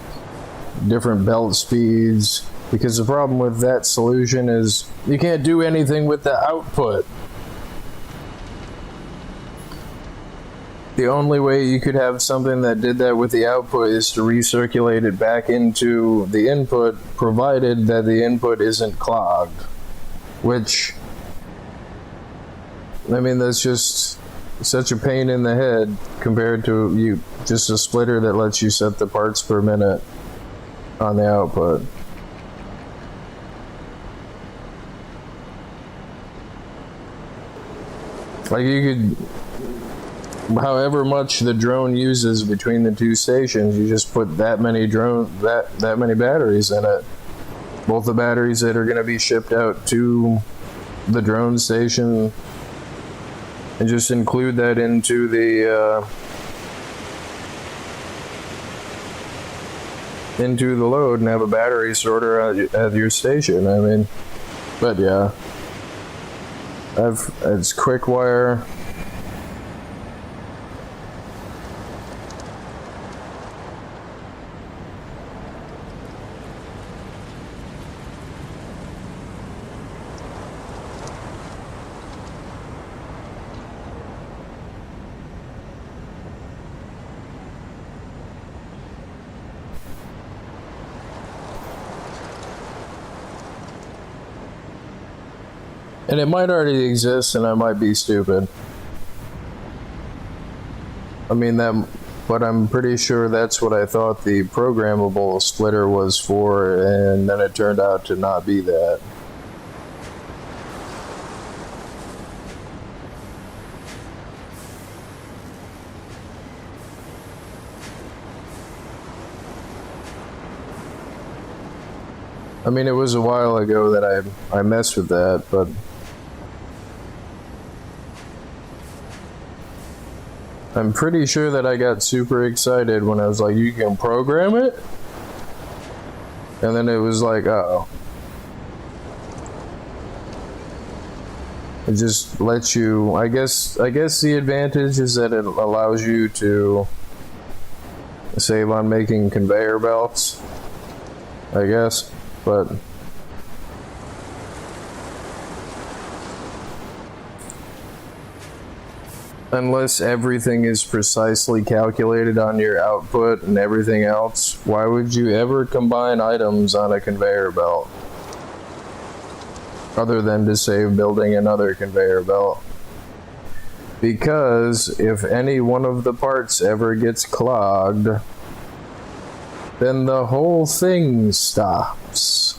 [SPEAKER 1] different belt speeds. Because the problem with that solution is you can't do anything with the output. The only way you could have something that did that with the output is to recirculate it back into the input, provided that the input isn't clogged. Which, I mean, that's just such a pain in the head compared to just a splitter that lets you set the parts per minute on the output. Like you could, however much the drone uses between the two stations, you just put that many batteries in it. Both the batteries that are going to be shipped out to the drone station, and just include that into the load and have a battery sorter at your station. I mean, but yeah, it's quick wire. And it might already exist, and I might be stupid. I mean, but I'm pretty sure that's what I thought the programmable splitter was for, and then it turned out to not be that. I mean, it was a while ago that I messed with that, but I'm pretty sure that I got super excited when I was like, you can program it? And then it was like, uh-oh. It just lets you, I guess the advantage is that it allows you to save on making conveyor belts, I guess, but unless everything is precisely calculated on your output and everything else, why would you ever combine items on a conveyor belt? Other than to save building another conveyor belt. Because if any one of the parts ever gets clogged, then the whole thing stops.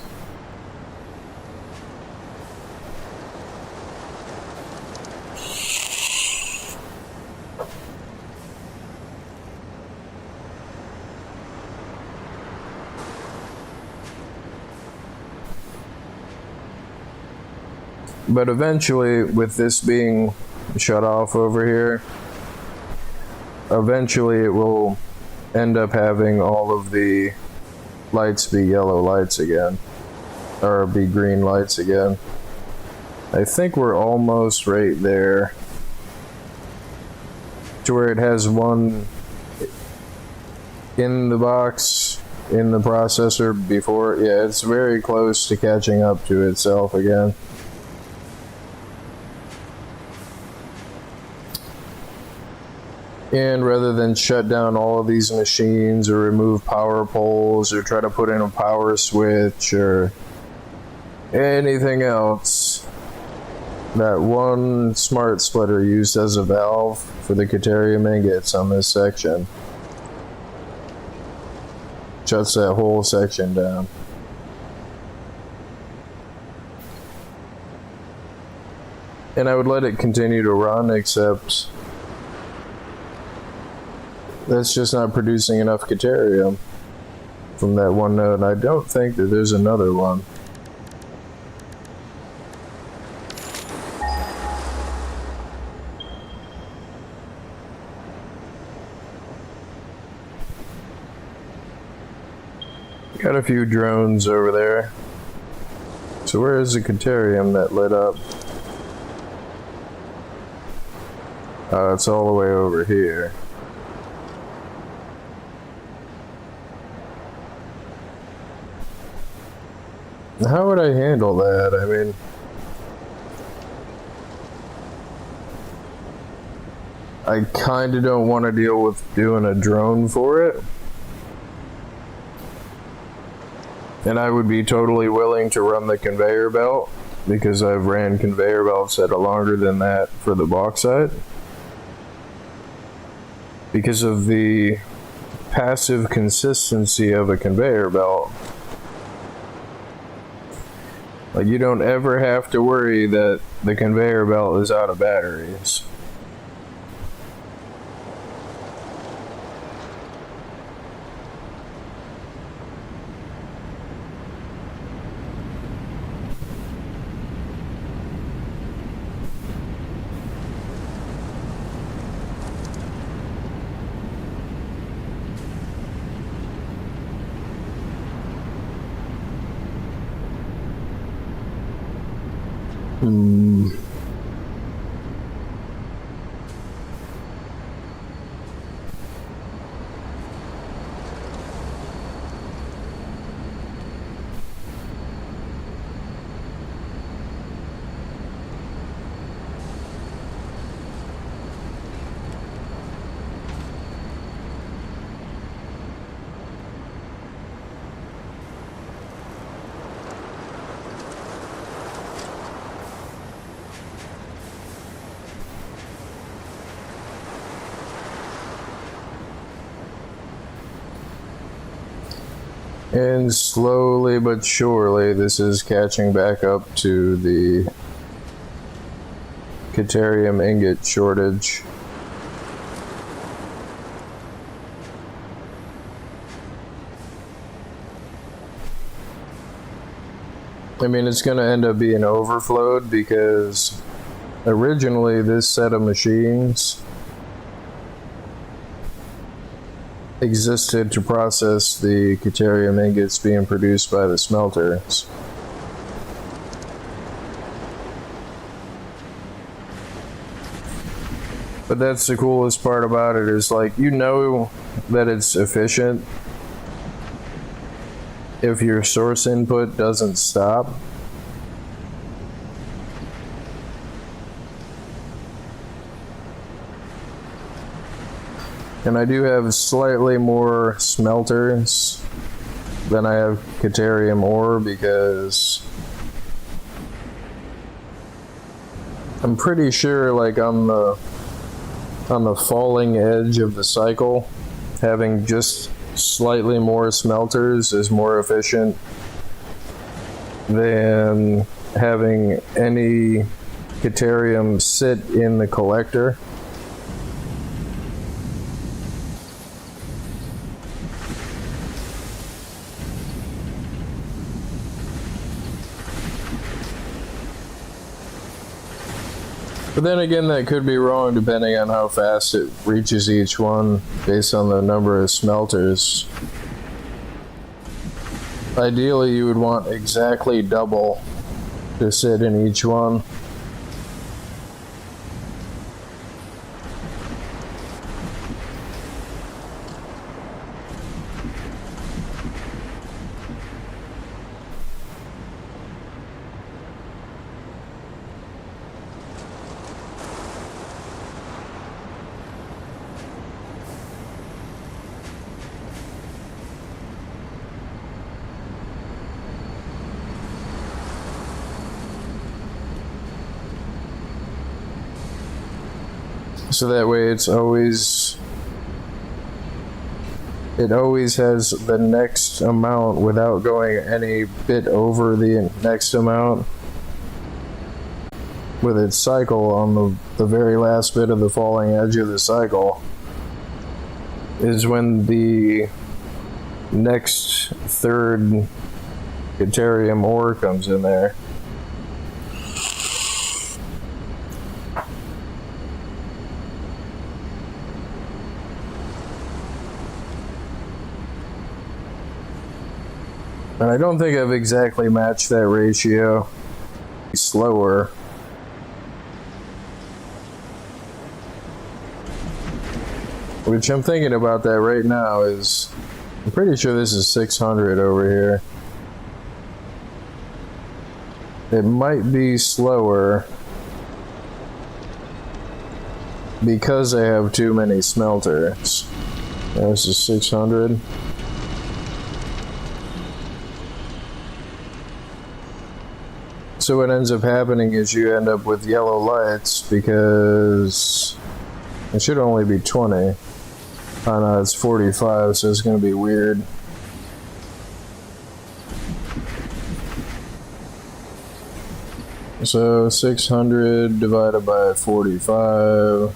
[SPEAKER 1] But eventually, with this being shut off over here, eventually it will end up having all of the lights be yellow lights again, or be green lights again. I think we're almost right there to where it has one in the box in the processor before. Yeah, it's very close to catching up to itself again. And rather than shut down all of these machines or remove power poles or try to put in a power switch or anything else, that one smart splitter used as a valve for the Caterium ingots on this section shuts that whole section down. And I would let it continue to run, except that's just not producing enough Caterium from that one node. And I don't think that there's another one. Got a few drones over there. So where is the Caterium that lit up? Oh, it's all the way over here. How would I handle that? I mean, I kind of don't want to deal with doing a drone for it. And I would be totally willing to run the conveyor belt, because I've ran conveyor belts that are longer than that for the bauxite. Because of the passive consistency of a conveyor belt. Like, you don't ever have to worry that the conveyor belt is out of batteries. And slowly but surely, this is catching back up to the Caterium ingot shortage. I mean, it's going to end up being overflowed because originally this set of machines existed to process the Caterium ingots being produced by the smelters. But that's the coolest part about it, is like, you know that it's efficient if your source input doesn't stop. And I do have slightly more smelters than I have Caterium ore, because I'm pretty sure, like, on the falling edge of the cycle, having just slightly more smelters is more efficient than having any Caterium sit in the collector. But then again, that could be wrong depending on how fast it reaches each one based on the number of smelters. Ideally, you would want exactly double to sit in each one. So that way it always has the next amount without going any bit over the next amount with its cycle on the very last bit of the falling edge of the cycle is when the next third deuterium ore comes in there. And I don't think I've exactly matched that ratio. Slower. Which I'm thinking about that right now is, I'm pretty sure this is 600 over here. It might be slower because I have too many smelters. This is 600. So what ends up happening is you end up with yellow lights because it should only be 20. Oh no, it's 45, so it's going to be weird. So 600 divided by 45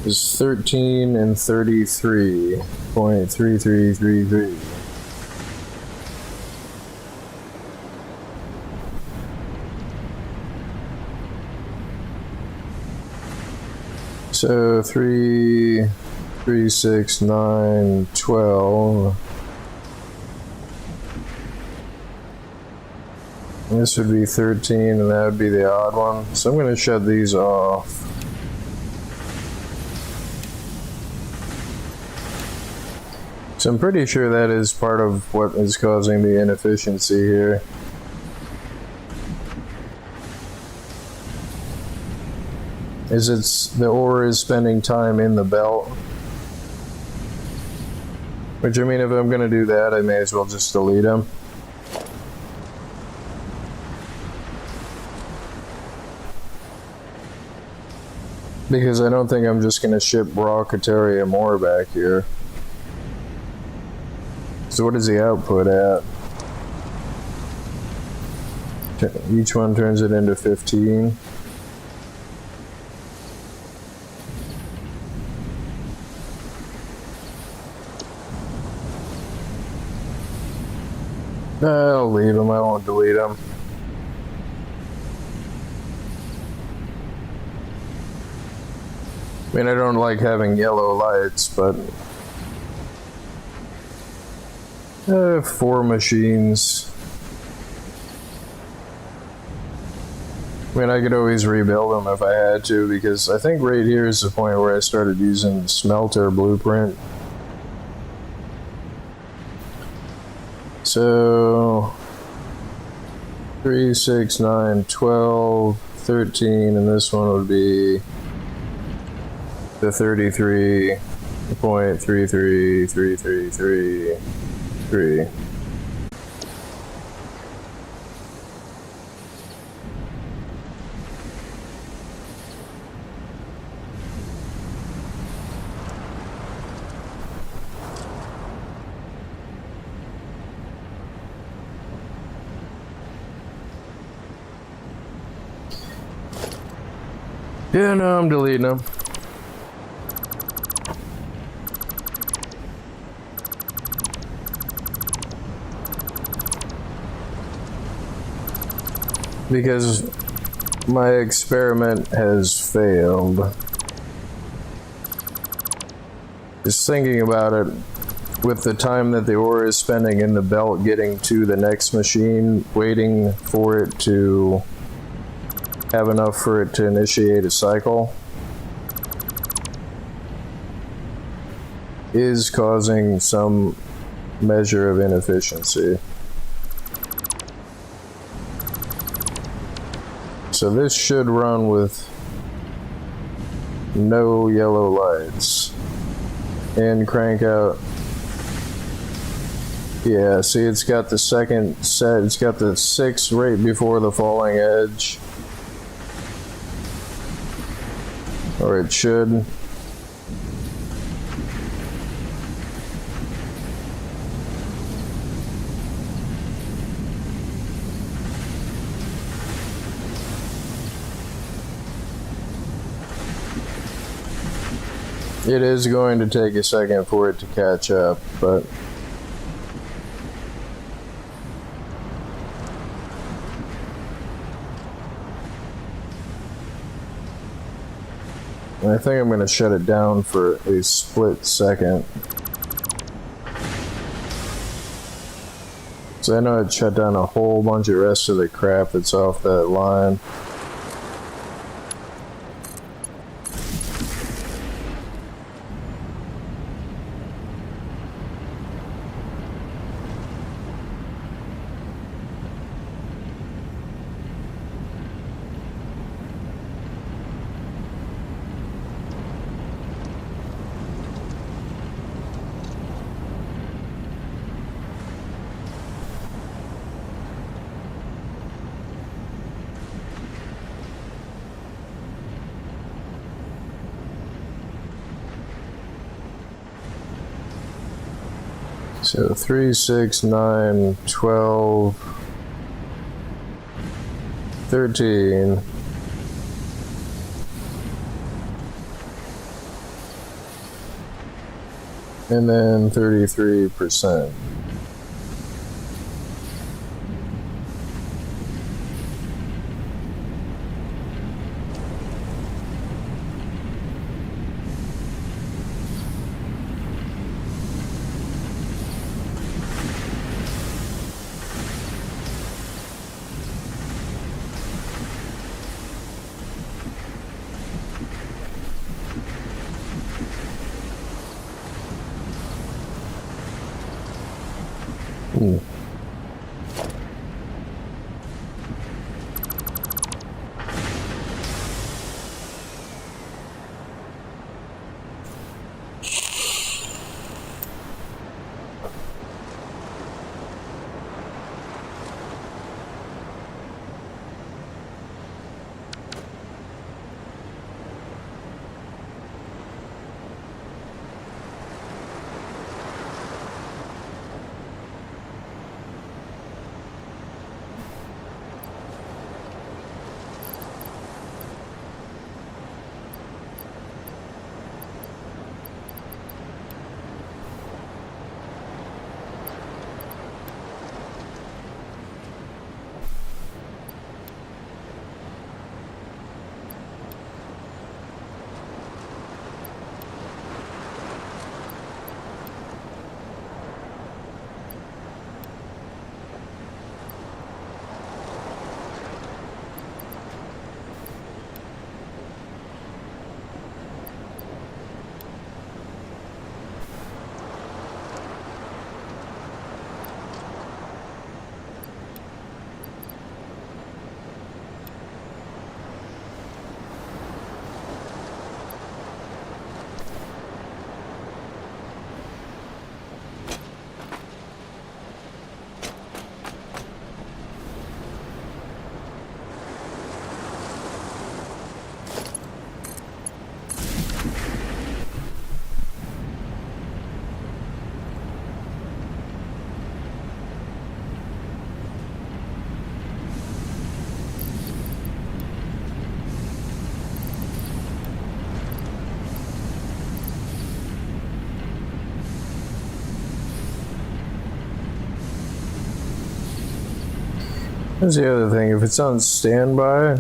[SPEAKER 1] is 13 and 33.3333. So 3, 6, 9, 12. This would be 13, and that would be the odd one. So I'm going to shut these off. So I'm pretty sure that is part of what is causing the inefficiency here. The ore is spending time in the belt. Which, I mean, if I'm going to do that, I may as well just delete them. Because I don't think I'm just going to ship raw Caterium ore back here. So what is the output at? Each one turns it into 15. I'll leave them, I won't delete them. I mean, I don't like having yellow lights, but 4 machines. I mean, I could always rebuild them if I had to, because I think right here is the point where I started using the smelter blueprint. So 3, 6, 9, 12, 13, and this one would be the 33.33333. Yeah, no, I'm deleting them. Because my experiment has failed. Just thinking about it, with the time that the ore is spending in the belt getting to the next machine, waiting for it to have enough for it to initiate a cycle, is causing some measure of inefficiency. So this should run with no yellow lights and crank out. Yeah, see, it's got the second set, it's got the 6 right before the falling edge. Or it should. It is going to take a second for it to catch up, but I think I'm going to shut it down for a split second. So I know it shut down a whole bunch of rest of the crap that's off that line. So 3, 6, 9, 12, 13. And then 33%. Here's the other thing, if it's on standby,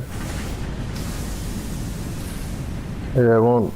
[SPEAKER 1] it won't.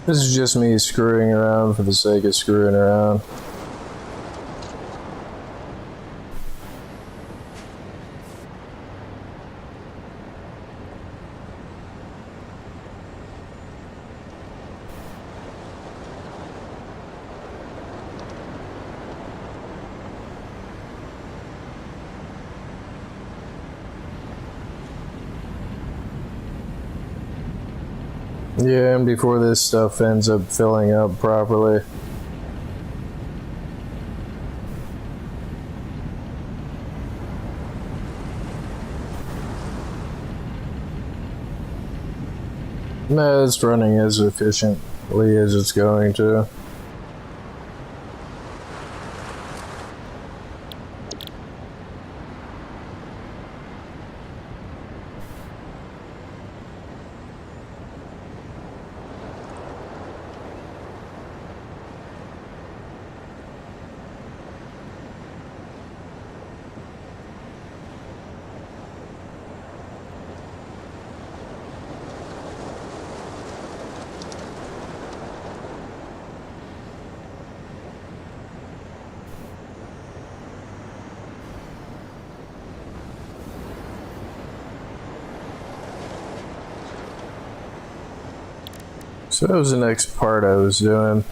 [SPEAKER 1] This is just me screwing around for the sake of screwing around. Yeah, and before this stuff ends up filling up properly. No, it's running as efficiently as it's going to. So that was the next part I was doing.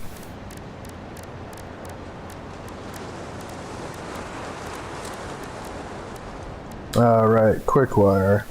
[SPEAKER 1] Alright, quick wire.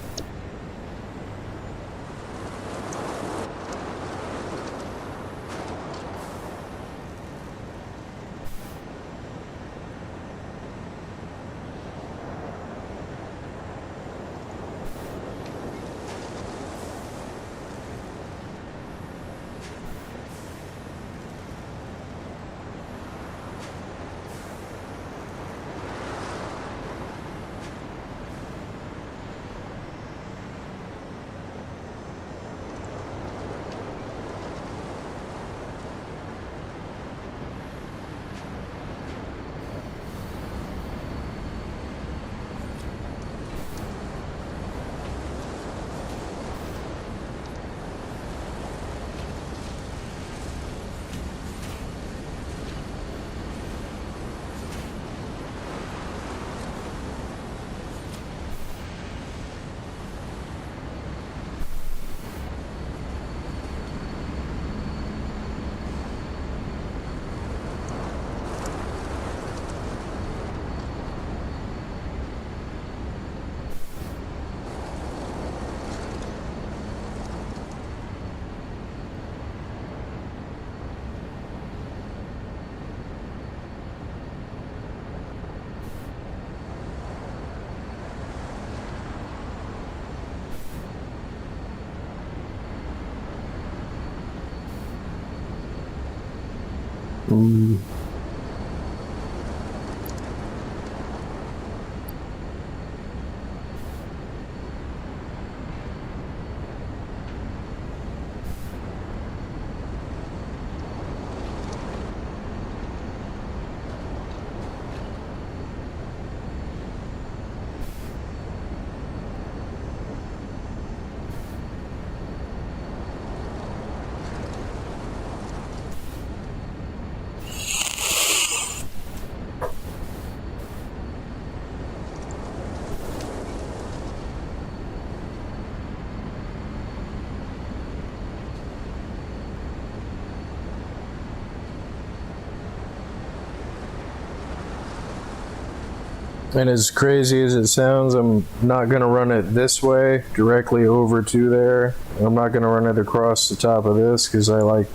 [SPEAKER 1] And as crazy as it sounds, I'm not going to run it this way, directly over to there. I'm not going to run it across the top of this, because I like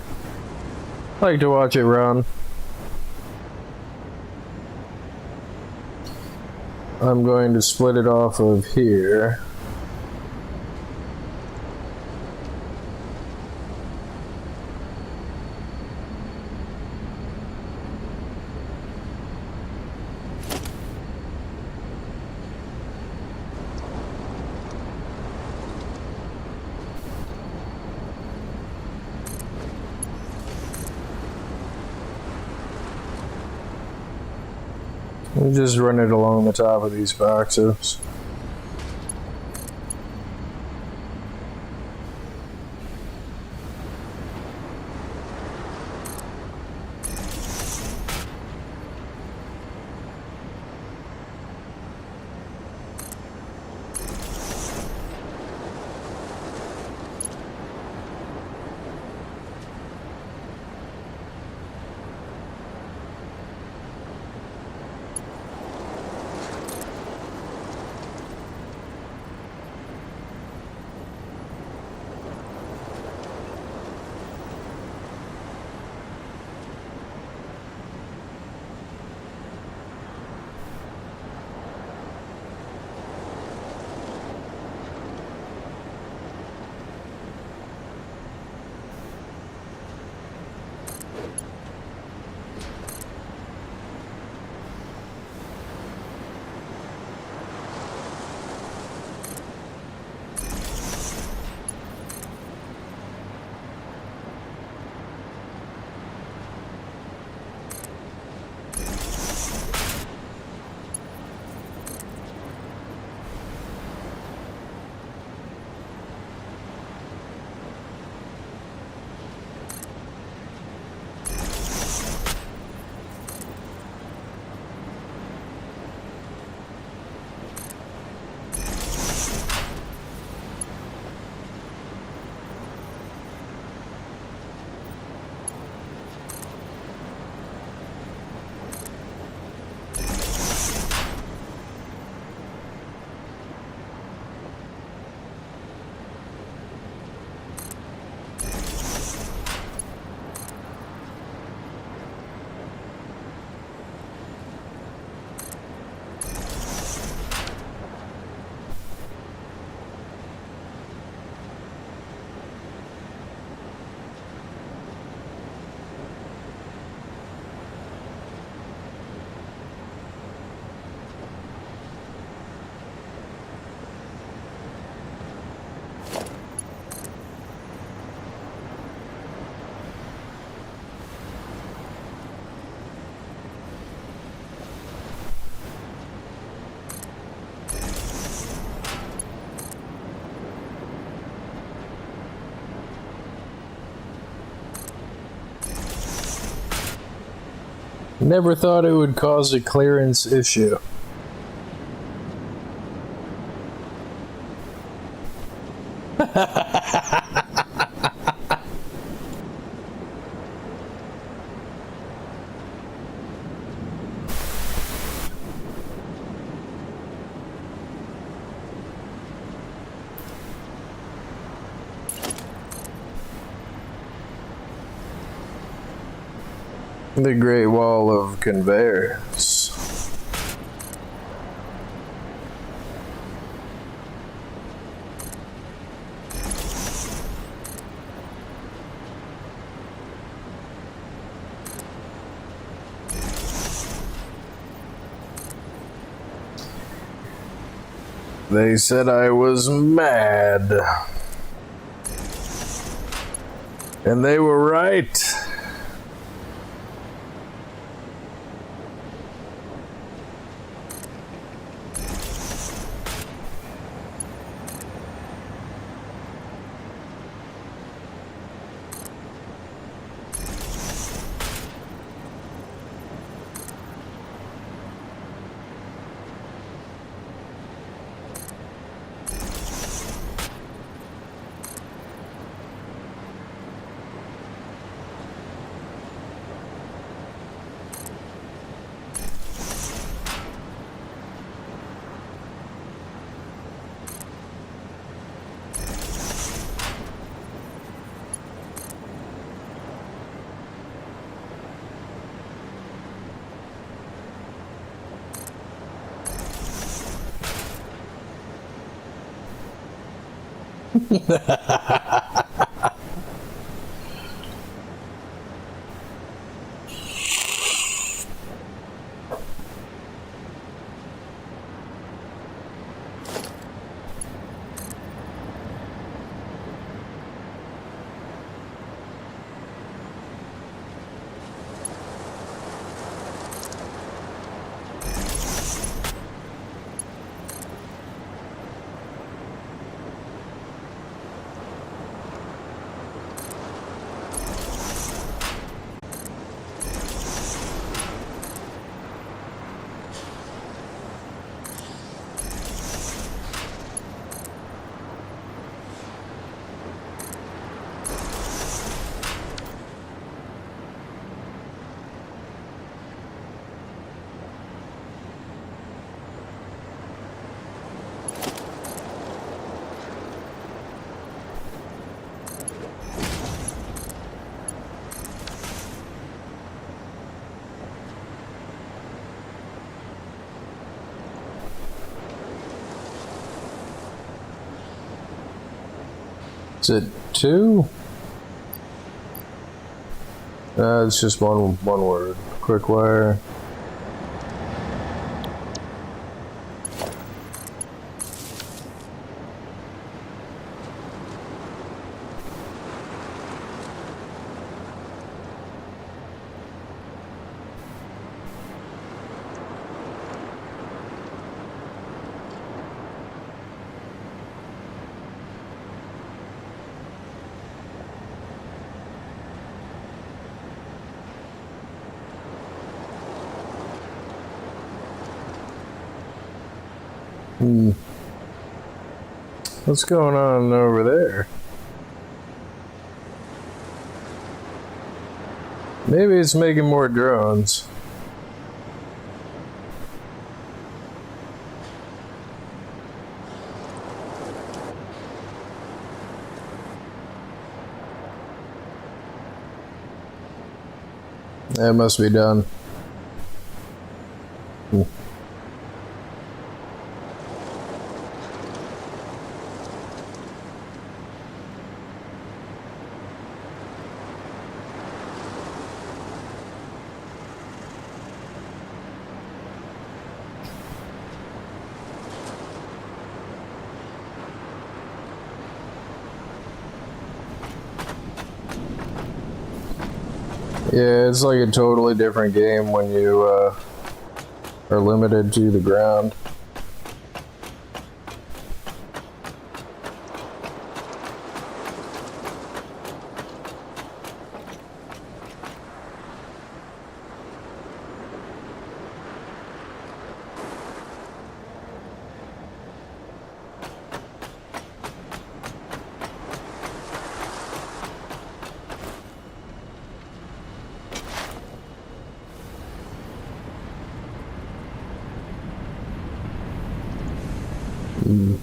[SPEAKER 1] to watch it run. I'm going to split it off of here. We'll just run it along the top of these boxes. Never thought it would cause a clearance issue. The Great Wall of Conveyors. They said I was mad. And they were right. Is it 2? It's just one word. Quick wire. What's going on over there? Maybe it's making more drones. That must be done. Yeah, it's like a totally different game when you are limited to the ground. Mm.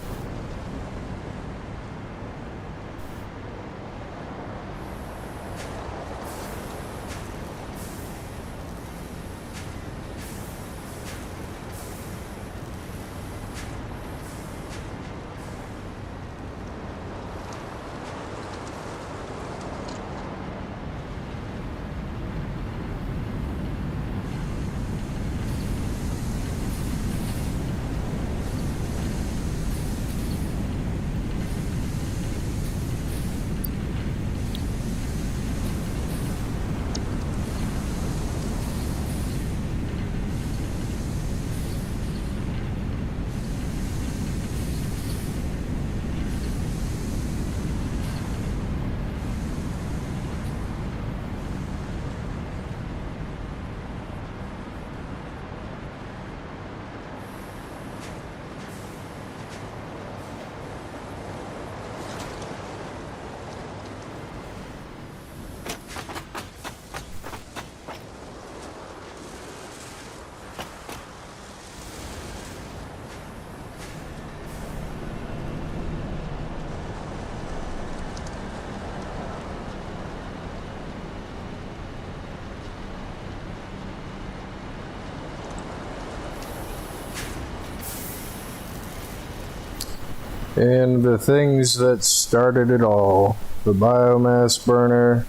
[SPEAKER 1] And the things that started it all, the biomass burner,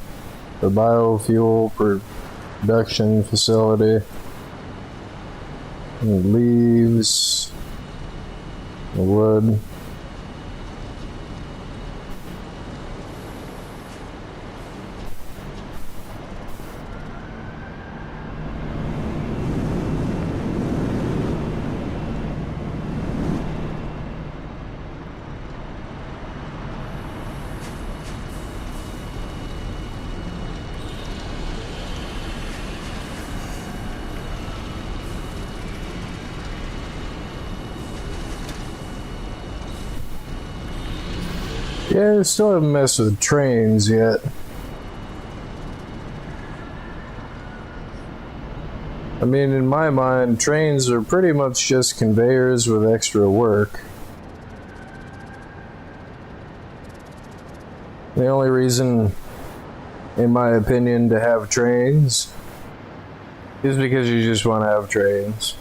[SPEAKER 1] the biofuel production facility, and leaves, wood. Yeah, I still haven't messed with trains yet. I mean, in my mind, trains are pretty much just conveyors with extra work. The only reason, in my opinion, to have trains is because you just want to have trains.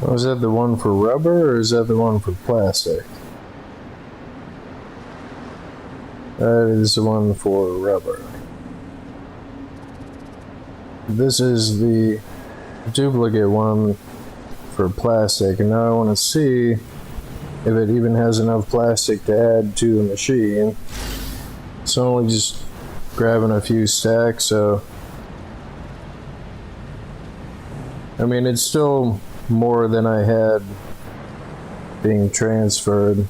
[SPEAKER 1] Was that the one for rubber, or is that the one for plastic? That is the one for rubber. This is the duplicate one for plastic, and now I want to see if it even has enough plastic to add to the machine. It's only just grabbing a few stacks, so I mean, it's still more than I had being transferred.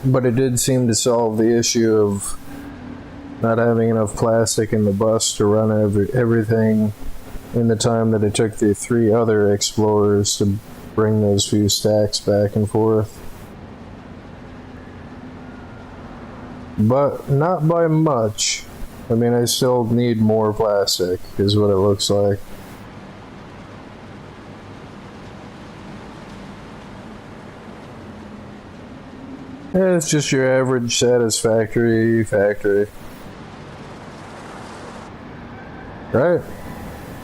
[SPEAKER 1] But it did seem to solve the issue of not having enough plastic in the bus to run everything in the time that it took the 3 other explorers to bring those few stacks back and forth. But not by much. I mean, I still need more plastic, is what it looks like. Yeah, it's just your average Satisfactory factory. Right?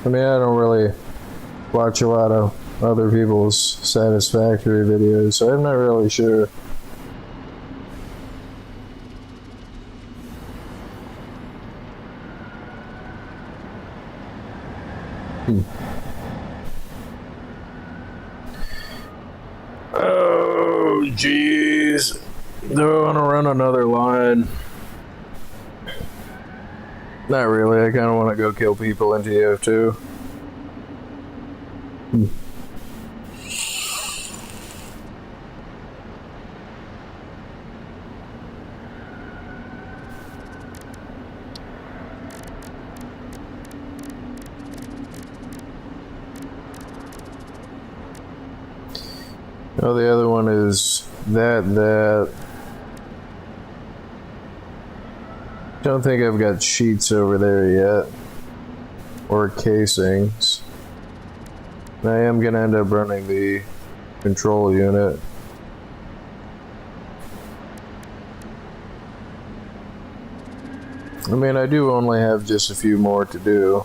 [SPEAKER 1] I mean, I don't really watch a lot of other people's Satisfactory videos, so I'm not really sure. Oh, jeez. Do I want to run another line? Not really. I kind of want to go kill people in TF2. Oh, the other one is that. Don't think I've got sheets over there yet. Or casings. I am going to end up running the control unit. I mean, I do only have just a few more to do.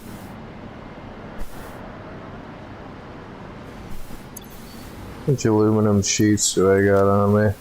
[SPEAKER 1] How much aluminum sheets do I got on me?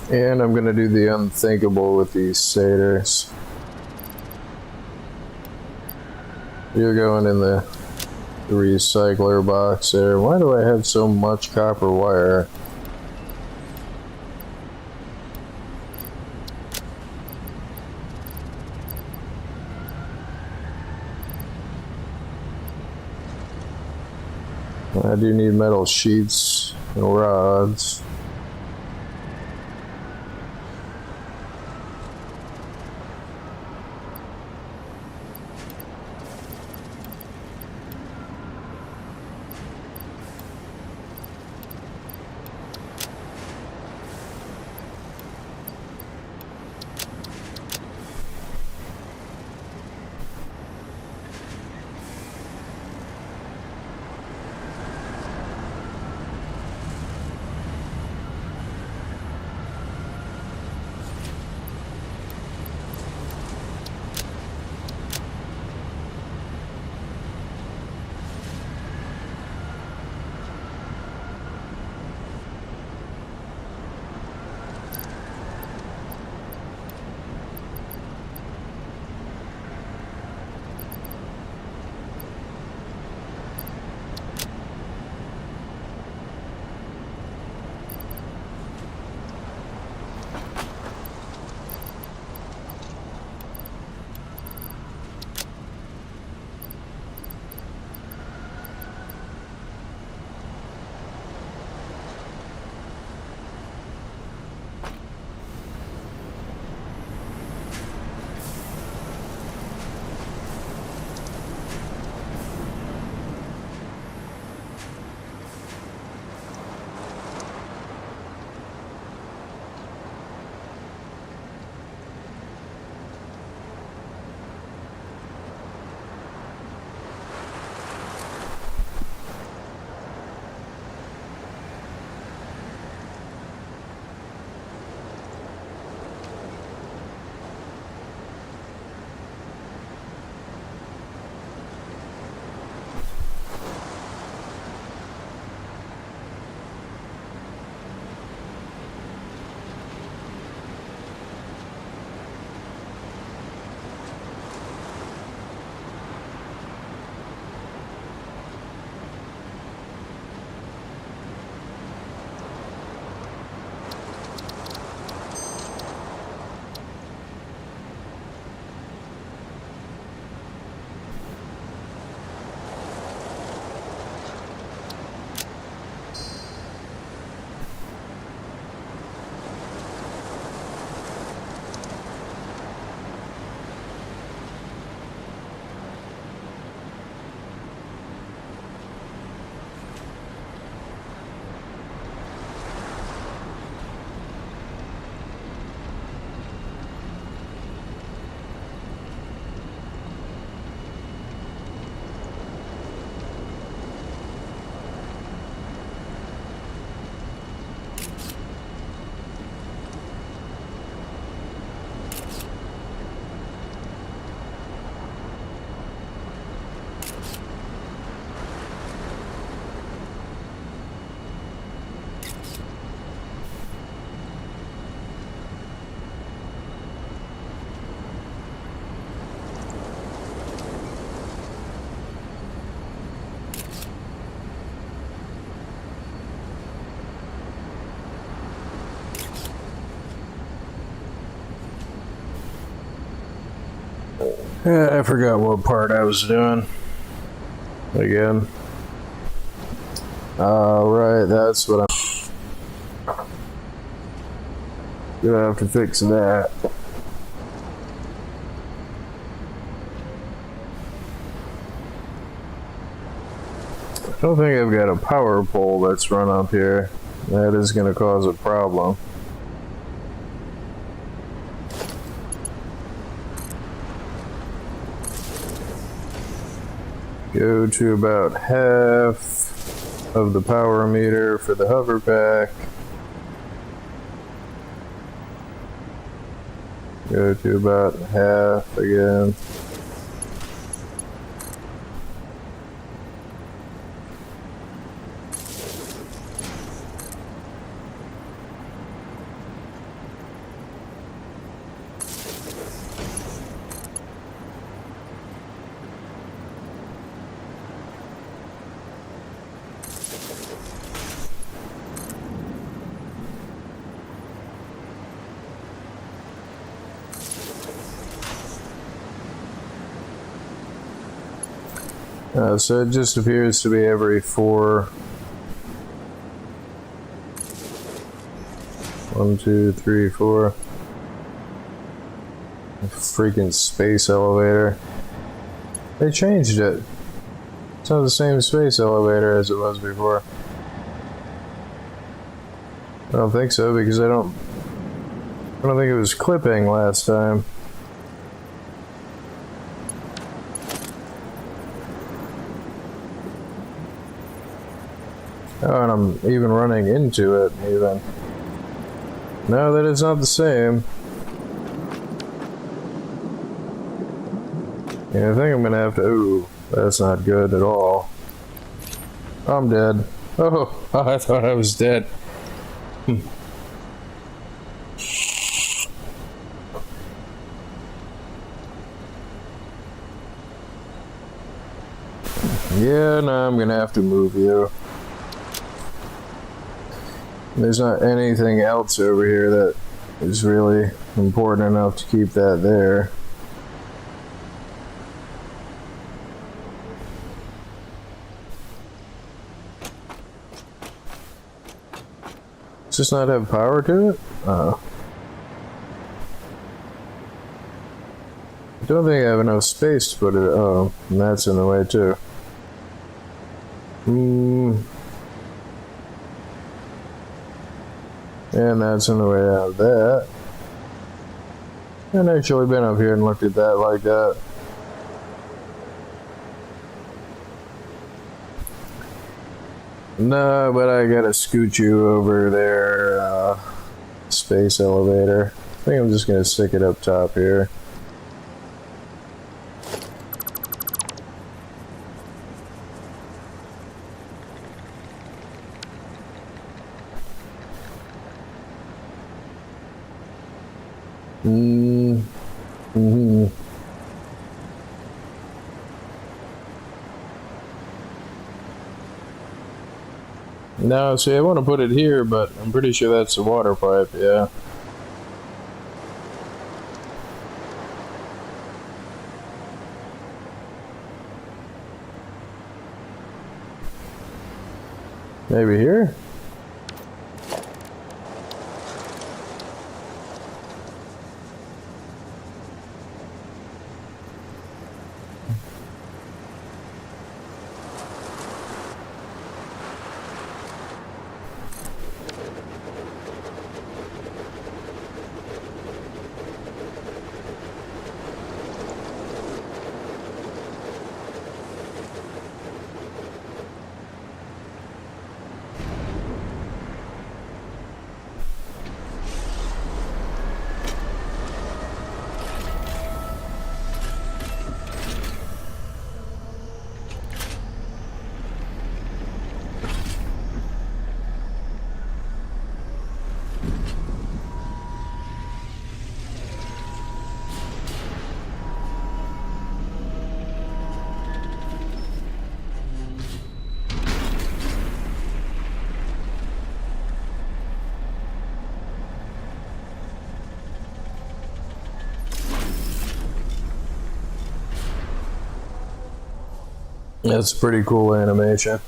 [SPEAKER 1] And I'm gonna do the unthinkable with these satyrs. You're going in the recycler box there. Why do I have so much copper wire? I do need metal sheets and rods. Yeah, I forgot what part I was doing. Again. Right, that's what I'm gonna have to fix that. I don't think I've got a power pole that's run up here. That is gonna cause a problem. Go to about half of the power meter for the hover pack. Go to about half again. So it just appears to be every 4. 1, 2, 3, 4. Freaking space elevator. They changed it. It's not the same space elevator as it was before. I don't think so because I don't think it was clipping last time. Oh, and I'm even running into it, even. No, that is not the same. Yeah, I think I'm gonna have to... Ooh, that's not good at all. I'm dead. Oh, I thought I was dead. Yeah, no, I'm gonna have to move you. There's not anything else over here that is really important enough to keep that there. Does this not have power to it? Oh. I don't think I have enough space to put it. Oh, and that's in the way too. And that's in the way out of that. I haven't actually been up here and looked at that like that. No, but I gotta scoot you over there, space elevator. I think I'm just gonna stick it up top here. No, see, I want to put it here, but I'm pretty sure that's the water pipe, yeah. Maybe here? That's pretty cool animation.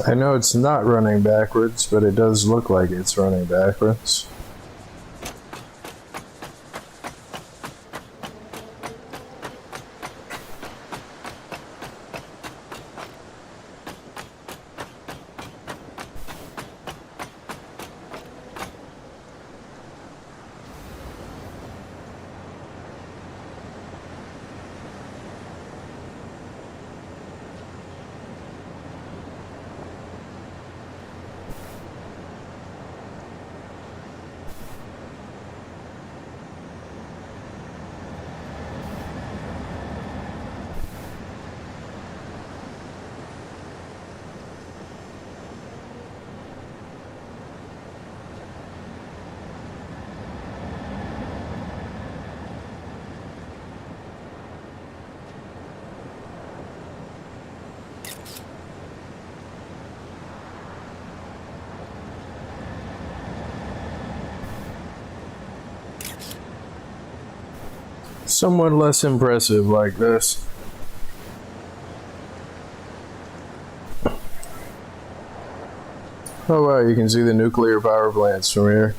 [SPEAKER 1] I know it's not running backwards, but it does look like it's running backwards. Somewhat less impressive like this. Oh wow, you can see the nuclear power plants from here.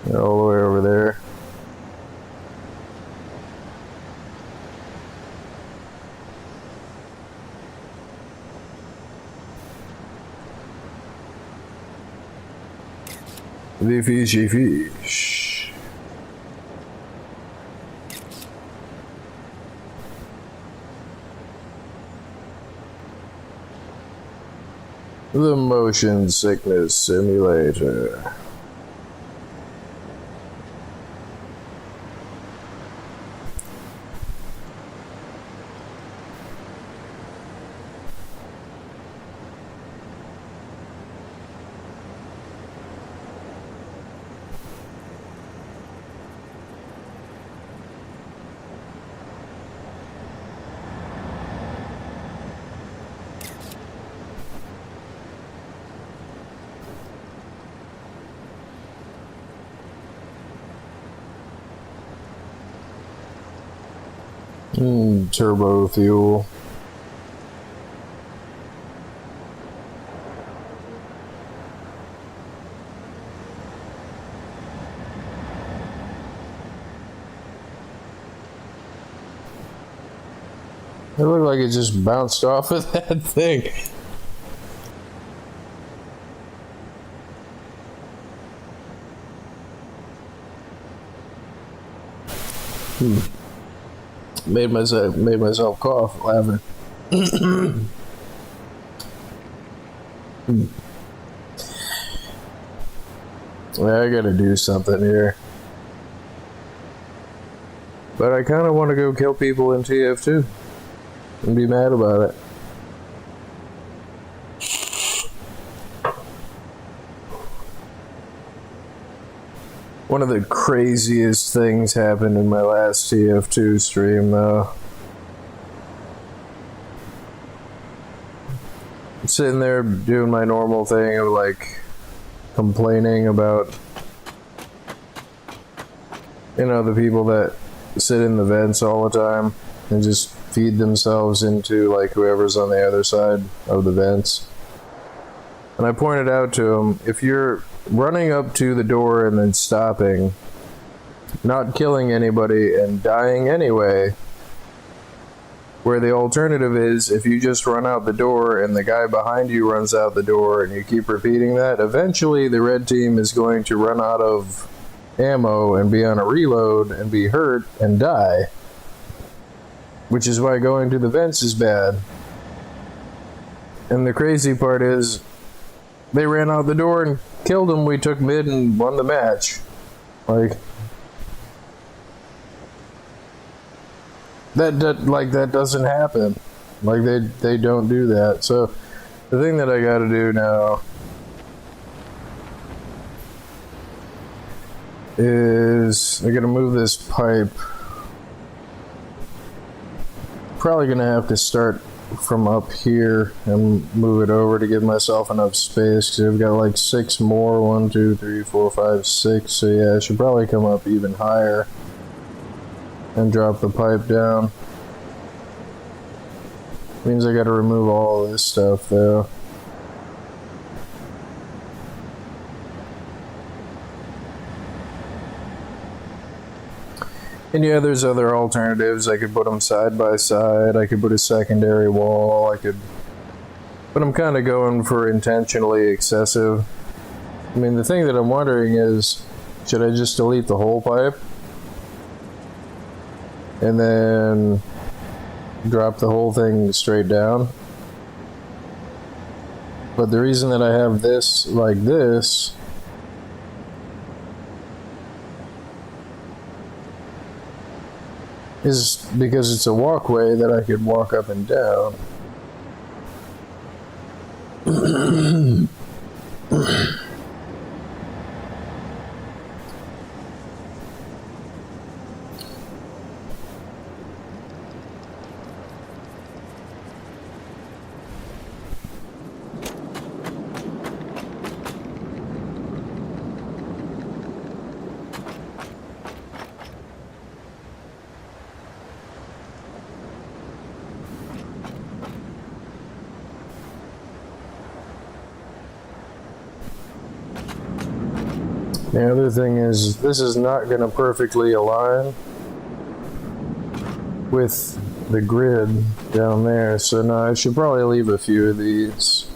[SPEAKER 1] They're all the way over there. The fishy fish. The motion sickness simulator. Turbo fuel. It looked like it just bounced off of that thing. Made myself cough laughing. I gotta do something here. But I kind of want to go kill people in TF2 and be mad about it. One of the craziest things happened in my last TF2 stream, though. I'm sitting there doing my normal thing of like complaining about, you know, the people that sit in the vents all the time and just feed themselves into like whoever's on the other side of the vents. And I pointed out to them, if you're running up to the door and then stopping, not killing anybody and dying anyway, where the alternative is if you just run out the door and the guy behind you runs out the door and you keep repeating that, eventually the red team is going to run out of ammo and be on a reload and be hurt and die, which is why going to the vents is bad. And the crazy part is they ran out the door and killed him. We took mid and won the match. Like that doesn't happen. Like they don't do that. So the thing that I got to do now is I gotta move this pipe. Probably gonna have to start from up here and move it over to give myself enough space, because I've got like 6 more. 1, 2, 3, 4, 5, 6. So yeah, I should probably come up even higher and drop the pipe down. Means I gotta remove all this stuff though. And yeah, there's other alternatives. I could put them side by side. I could put a secondary wall. I could, but I'm kind of going for intentionally excessive. I mean, the thing that I'm wondering is, should I just delete the whole pipe and then drop the whole thing straight down? But the reason that I have this like this is because it's a walkway that I could walk up and down. The other thing is, this is not going to perfectly align with the grid down there, so no, I should probably leave a few of these.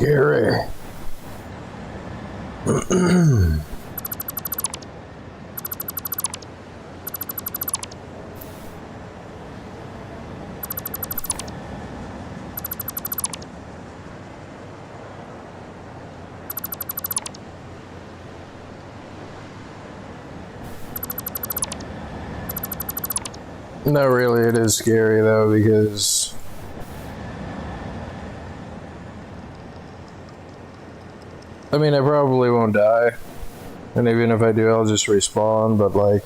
[SPEAKER 1] scary. No, really, it is scary though, because I mean, I probably won't die, and even if I do, I'll just respawn, but like,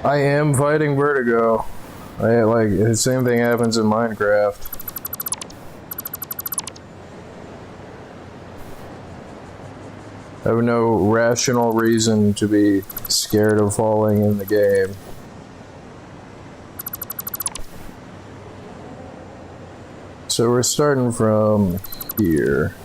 [SPEAKER 1] I am fighting vertigo. Like, the same thing happens in Minecraft. I have no rational reason to be scared of falling in the game. So we're starting from here.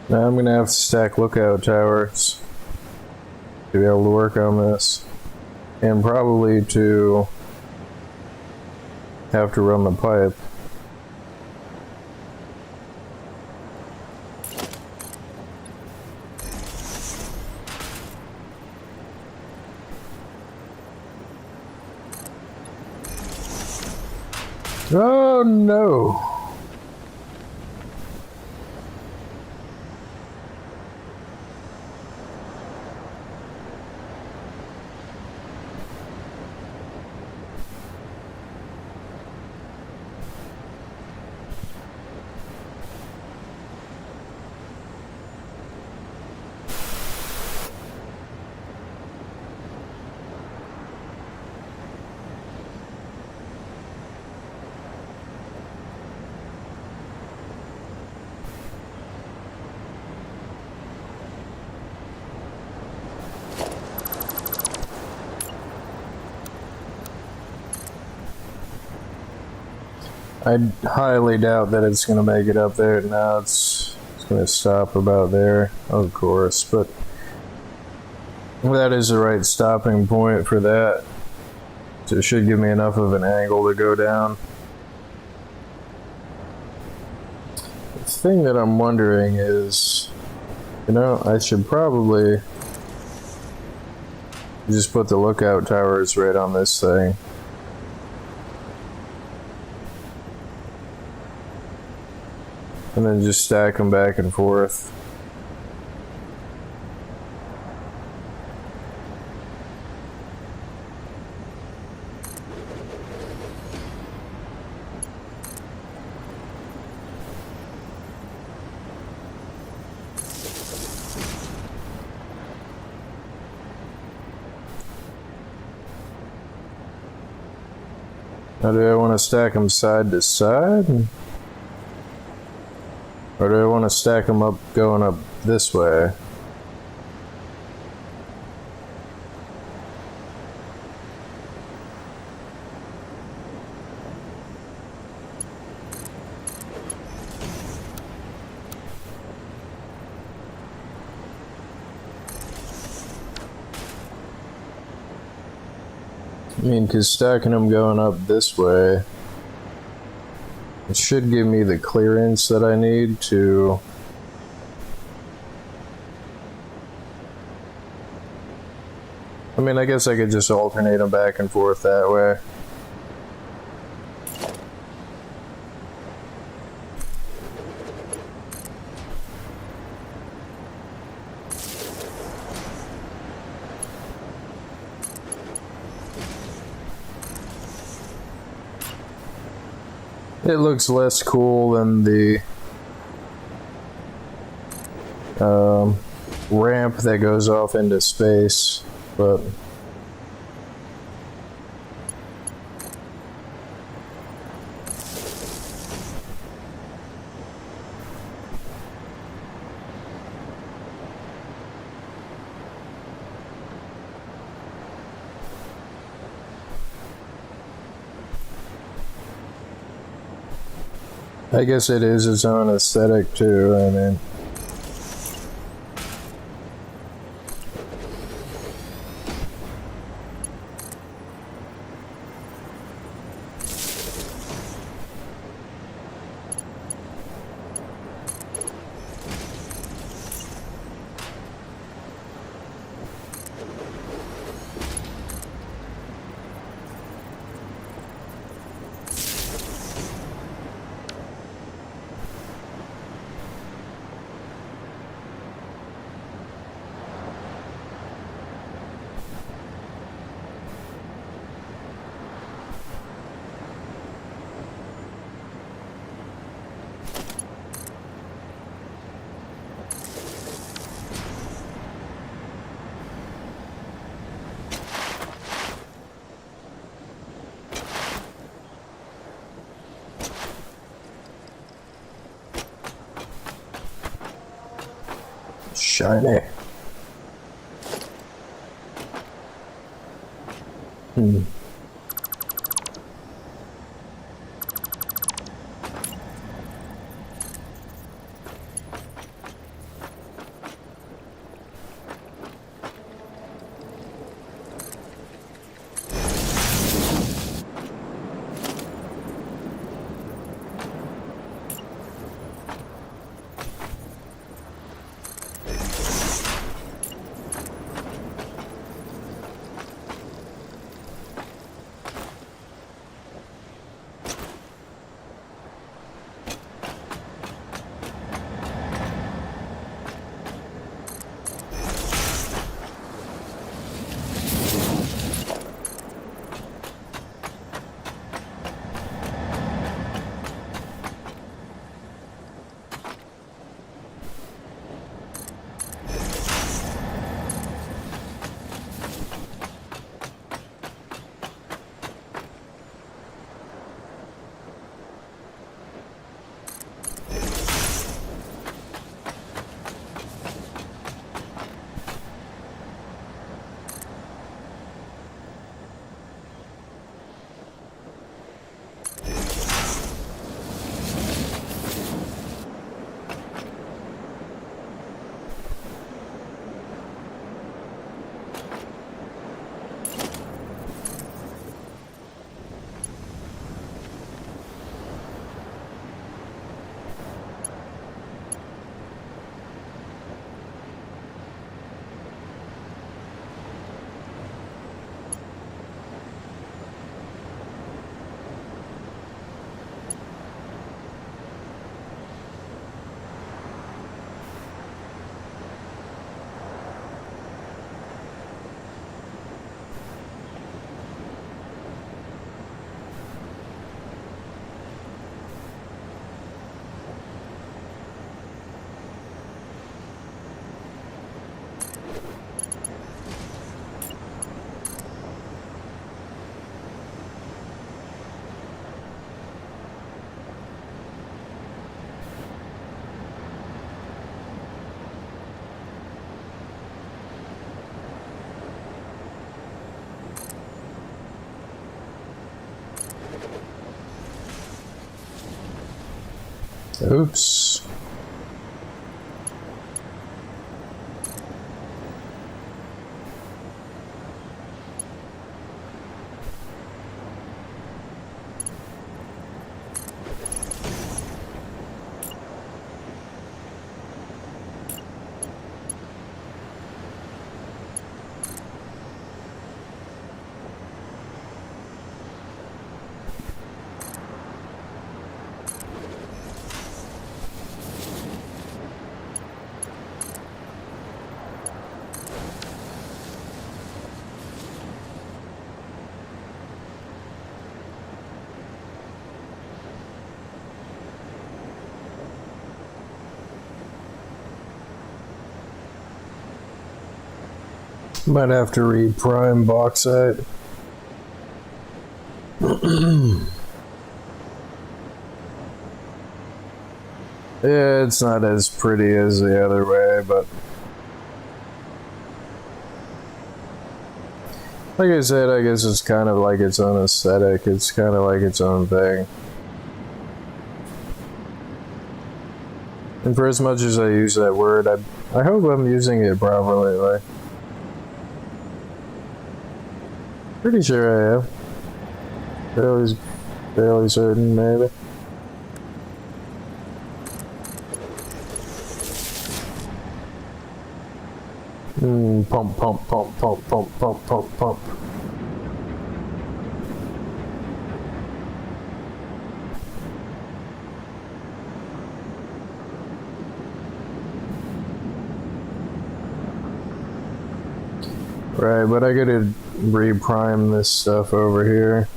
[SPEAKER 1] Now I'm gonna have to stack lookout towers to be able to work on this, and probably to have to run the pipe. Oh no! I highly doubt that it's going to make it up there. Now it's going to stop about there, of course, but that is the right stopping point for that. So it should give me enough of an angle to go down. The thing that I'm wondering is, you know, I should probably just put the lookout towers right on this thing. And then just stack them back and forth. Now, do I want to stack them side to side? Or do I want to stack them up going up this way? I mean, because stacking them going up this way, it should give me the clearance that I need to I mean, I guess I could just alternate them back and forth that way. It looks less cool than the ramp that goes off into space, but I guess it is its own aesthetic too. I mean, shiny. Oops. Might have to reprime bauxite. Yeah, it's not as pretty as the other way, but like I said, I guess it's kind of like its own aesthetic. It's kind of like its own thing. And for as much as I use that word, I hope I'm using it properly. Like, pretty sure I am. Fairly certain, maybe. Pump, pump, pump, pump, pump, pump, pump, pump. Right, but I gotta reprime this stuff over here.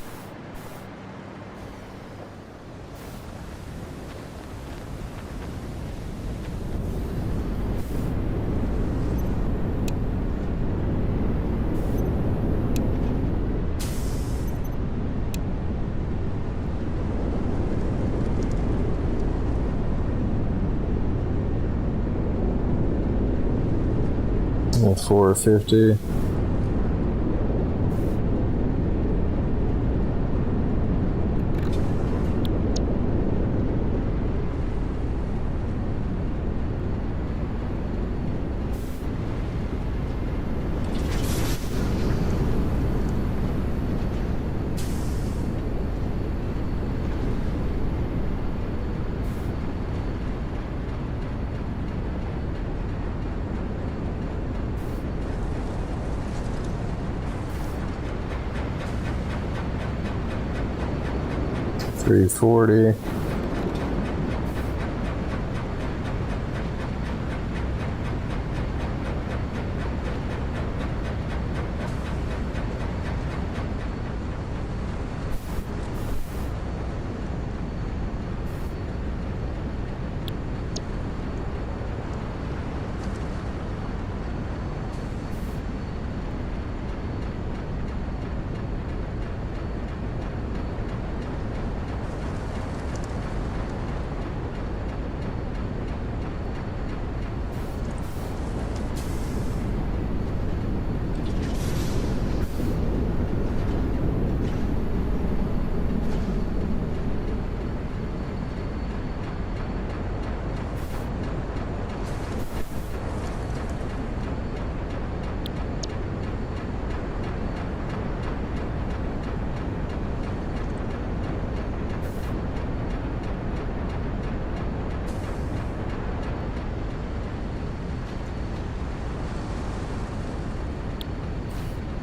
[SPEAKER 1] At 450. $340.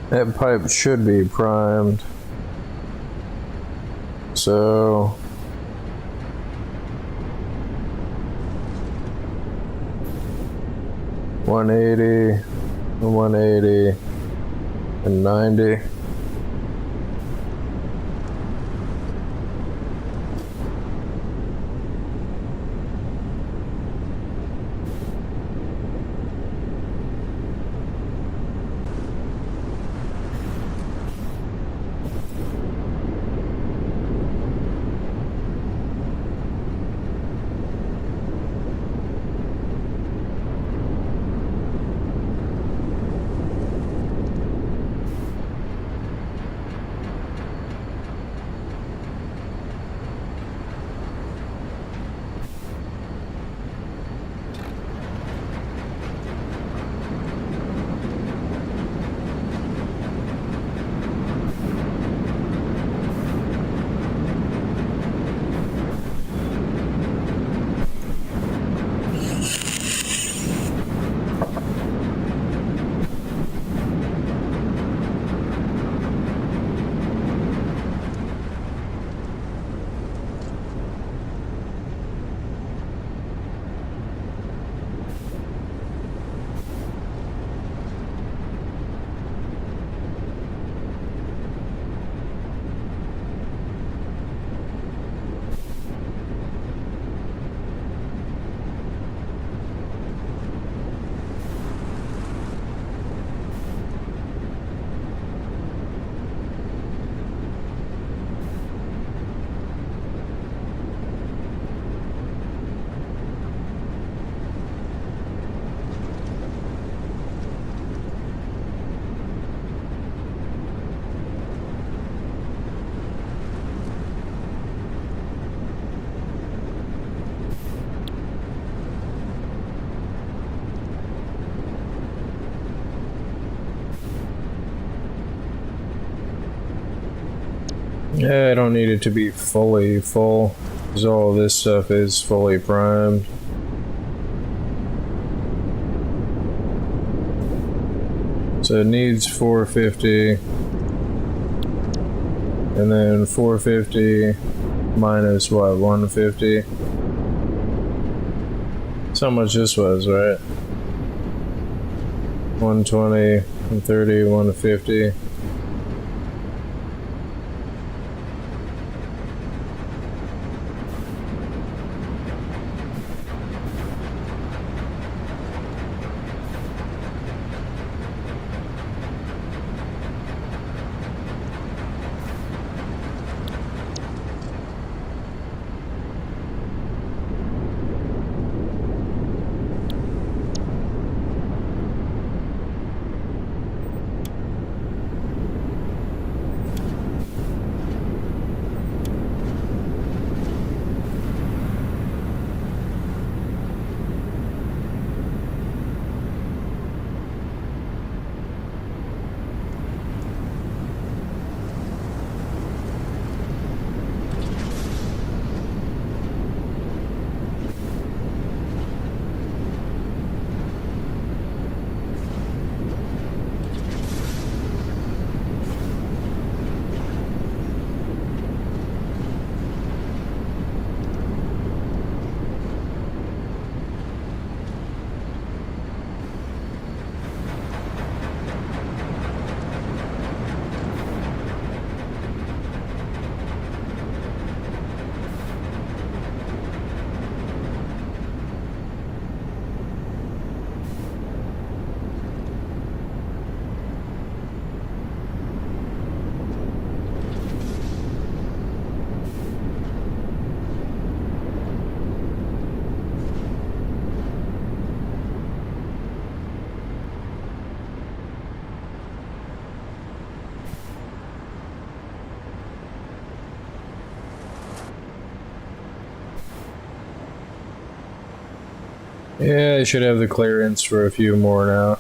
[SPEAKER 1] That pipe should be primed. So $180, $180, and $90. Yeah, I don't need it to be fully full, because all this stuff is fully primed. So it needs 450, and then 450 minus what, 150? That's how much this was, right? 120, 130, 150. Yeah, I should have the clearance for a few more now.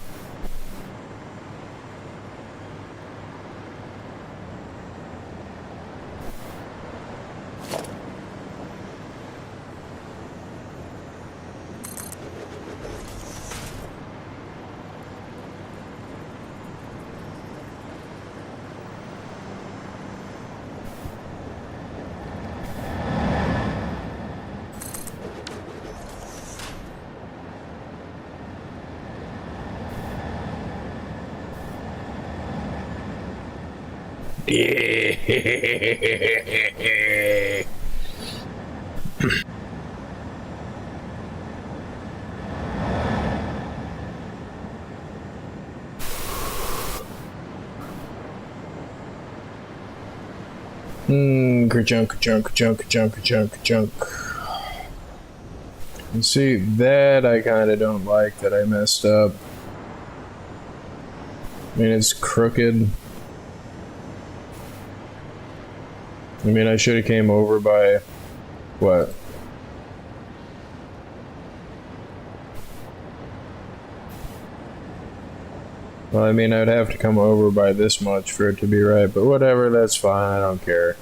[SPEAKER 1] Junk. You see, that I kind of don't like that I messed up. I mean, it's crooked. I mean, I should have came over by, what? Well, I mean, I'd have to come over by this much for it to be right, but whatever, that's fine, I don't care.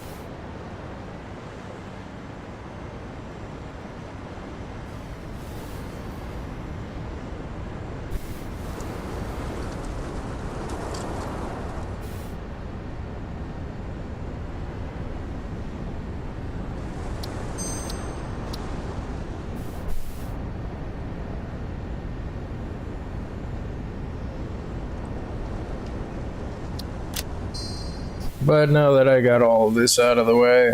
[SPEAKER 1] But now that I got all of this out of the way,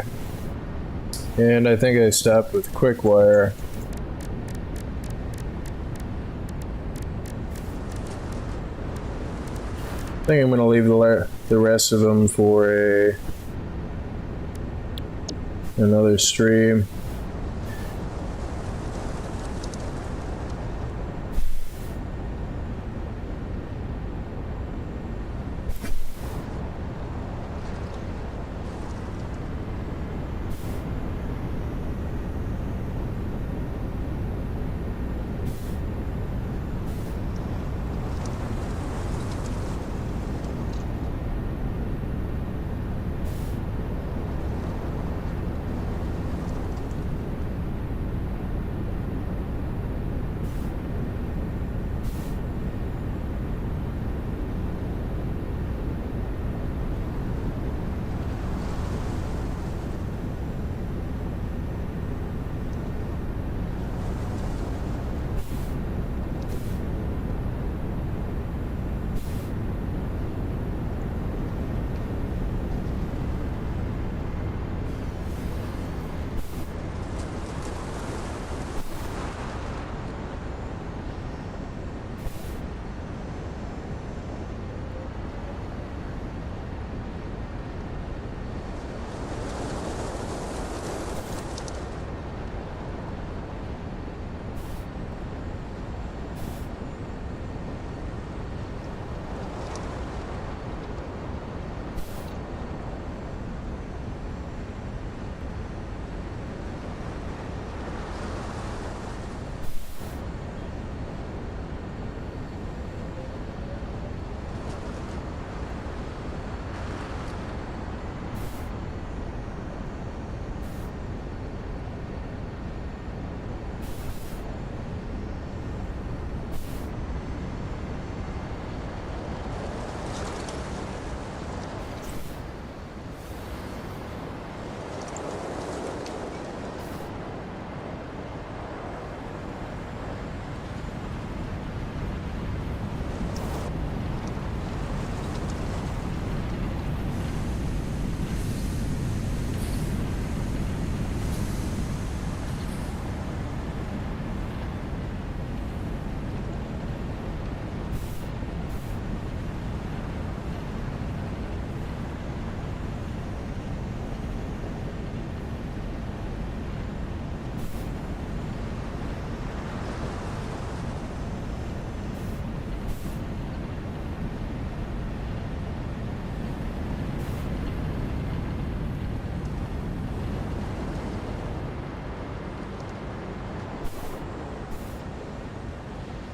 [SPEAKER 1] and I think I stopped with quick wire, I think I'm going to leave the rest of them for another stream.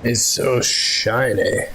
[SPEAKER 1] It's so shiny.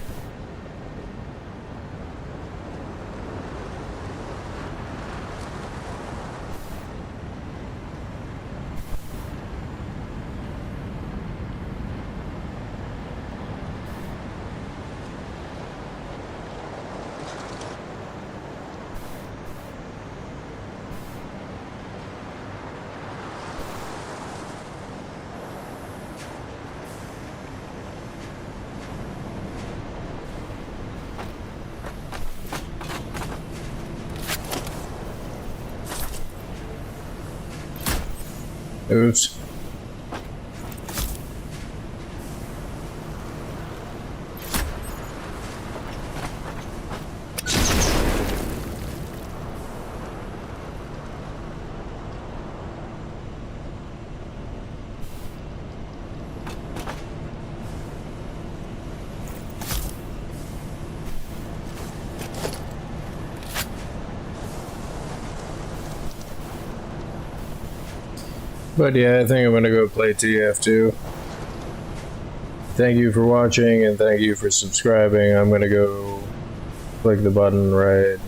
[SPEAKER 1] Oops. But yeah, I think I'm gonna go play TF2. Thank you for watching and thank you for subscribing. I'm gonna go click the button right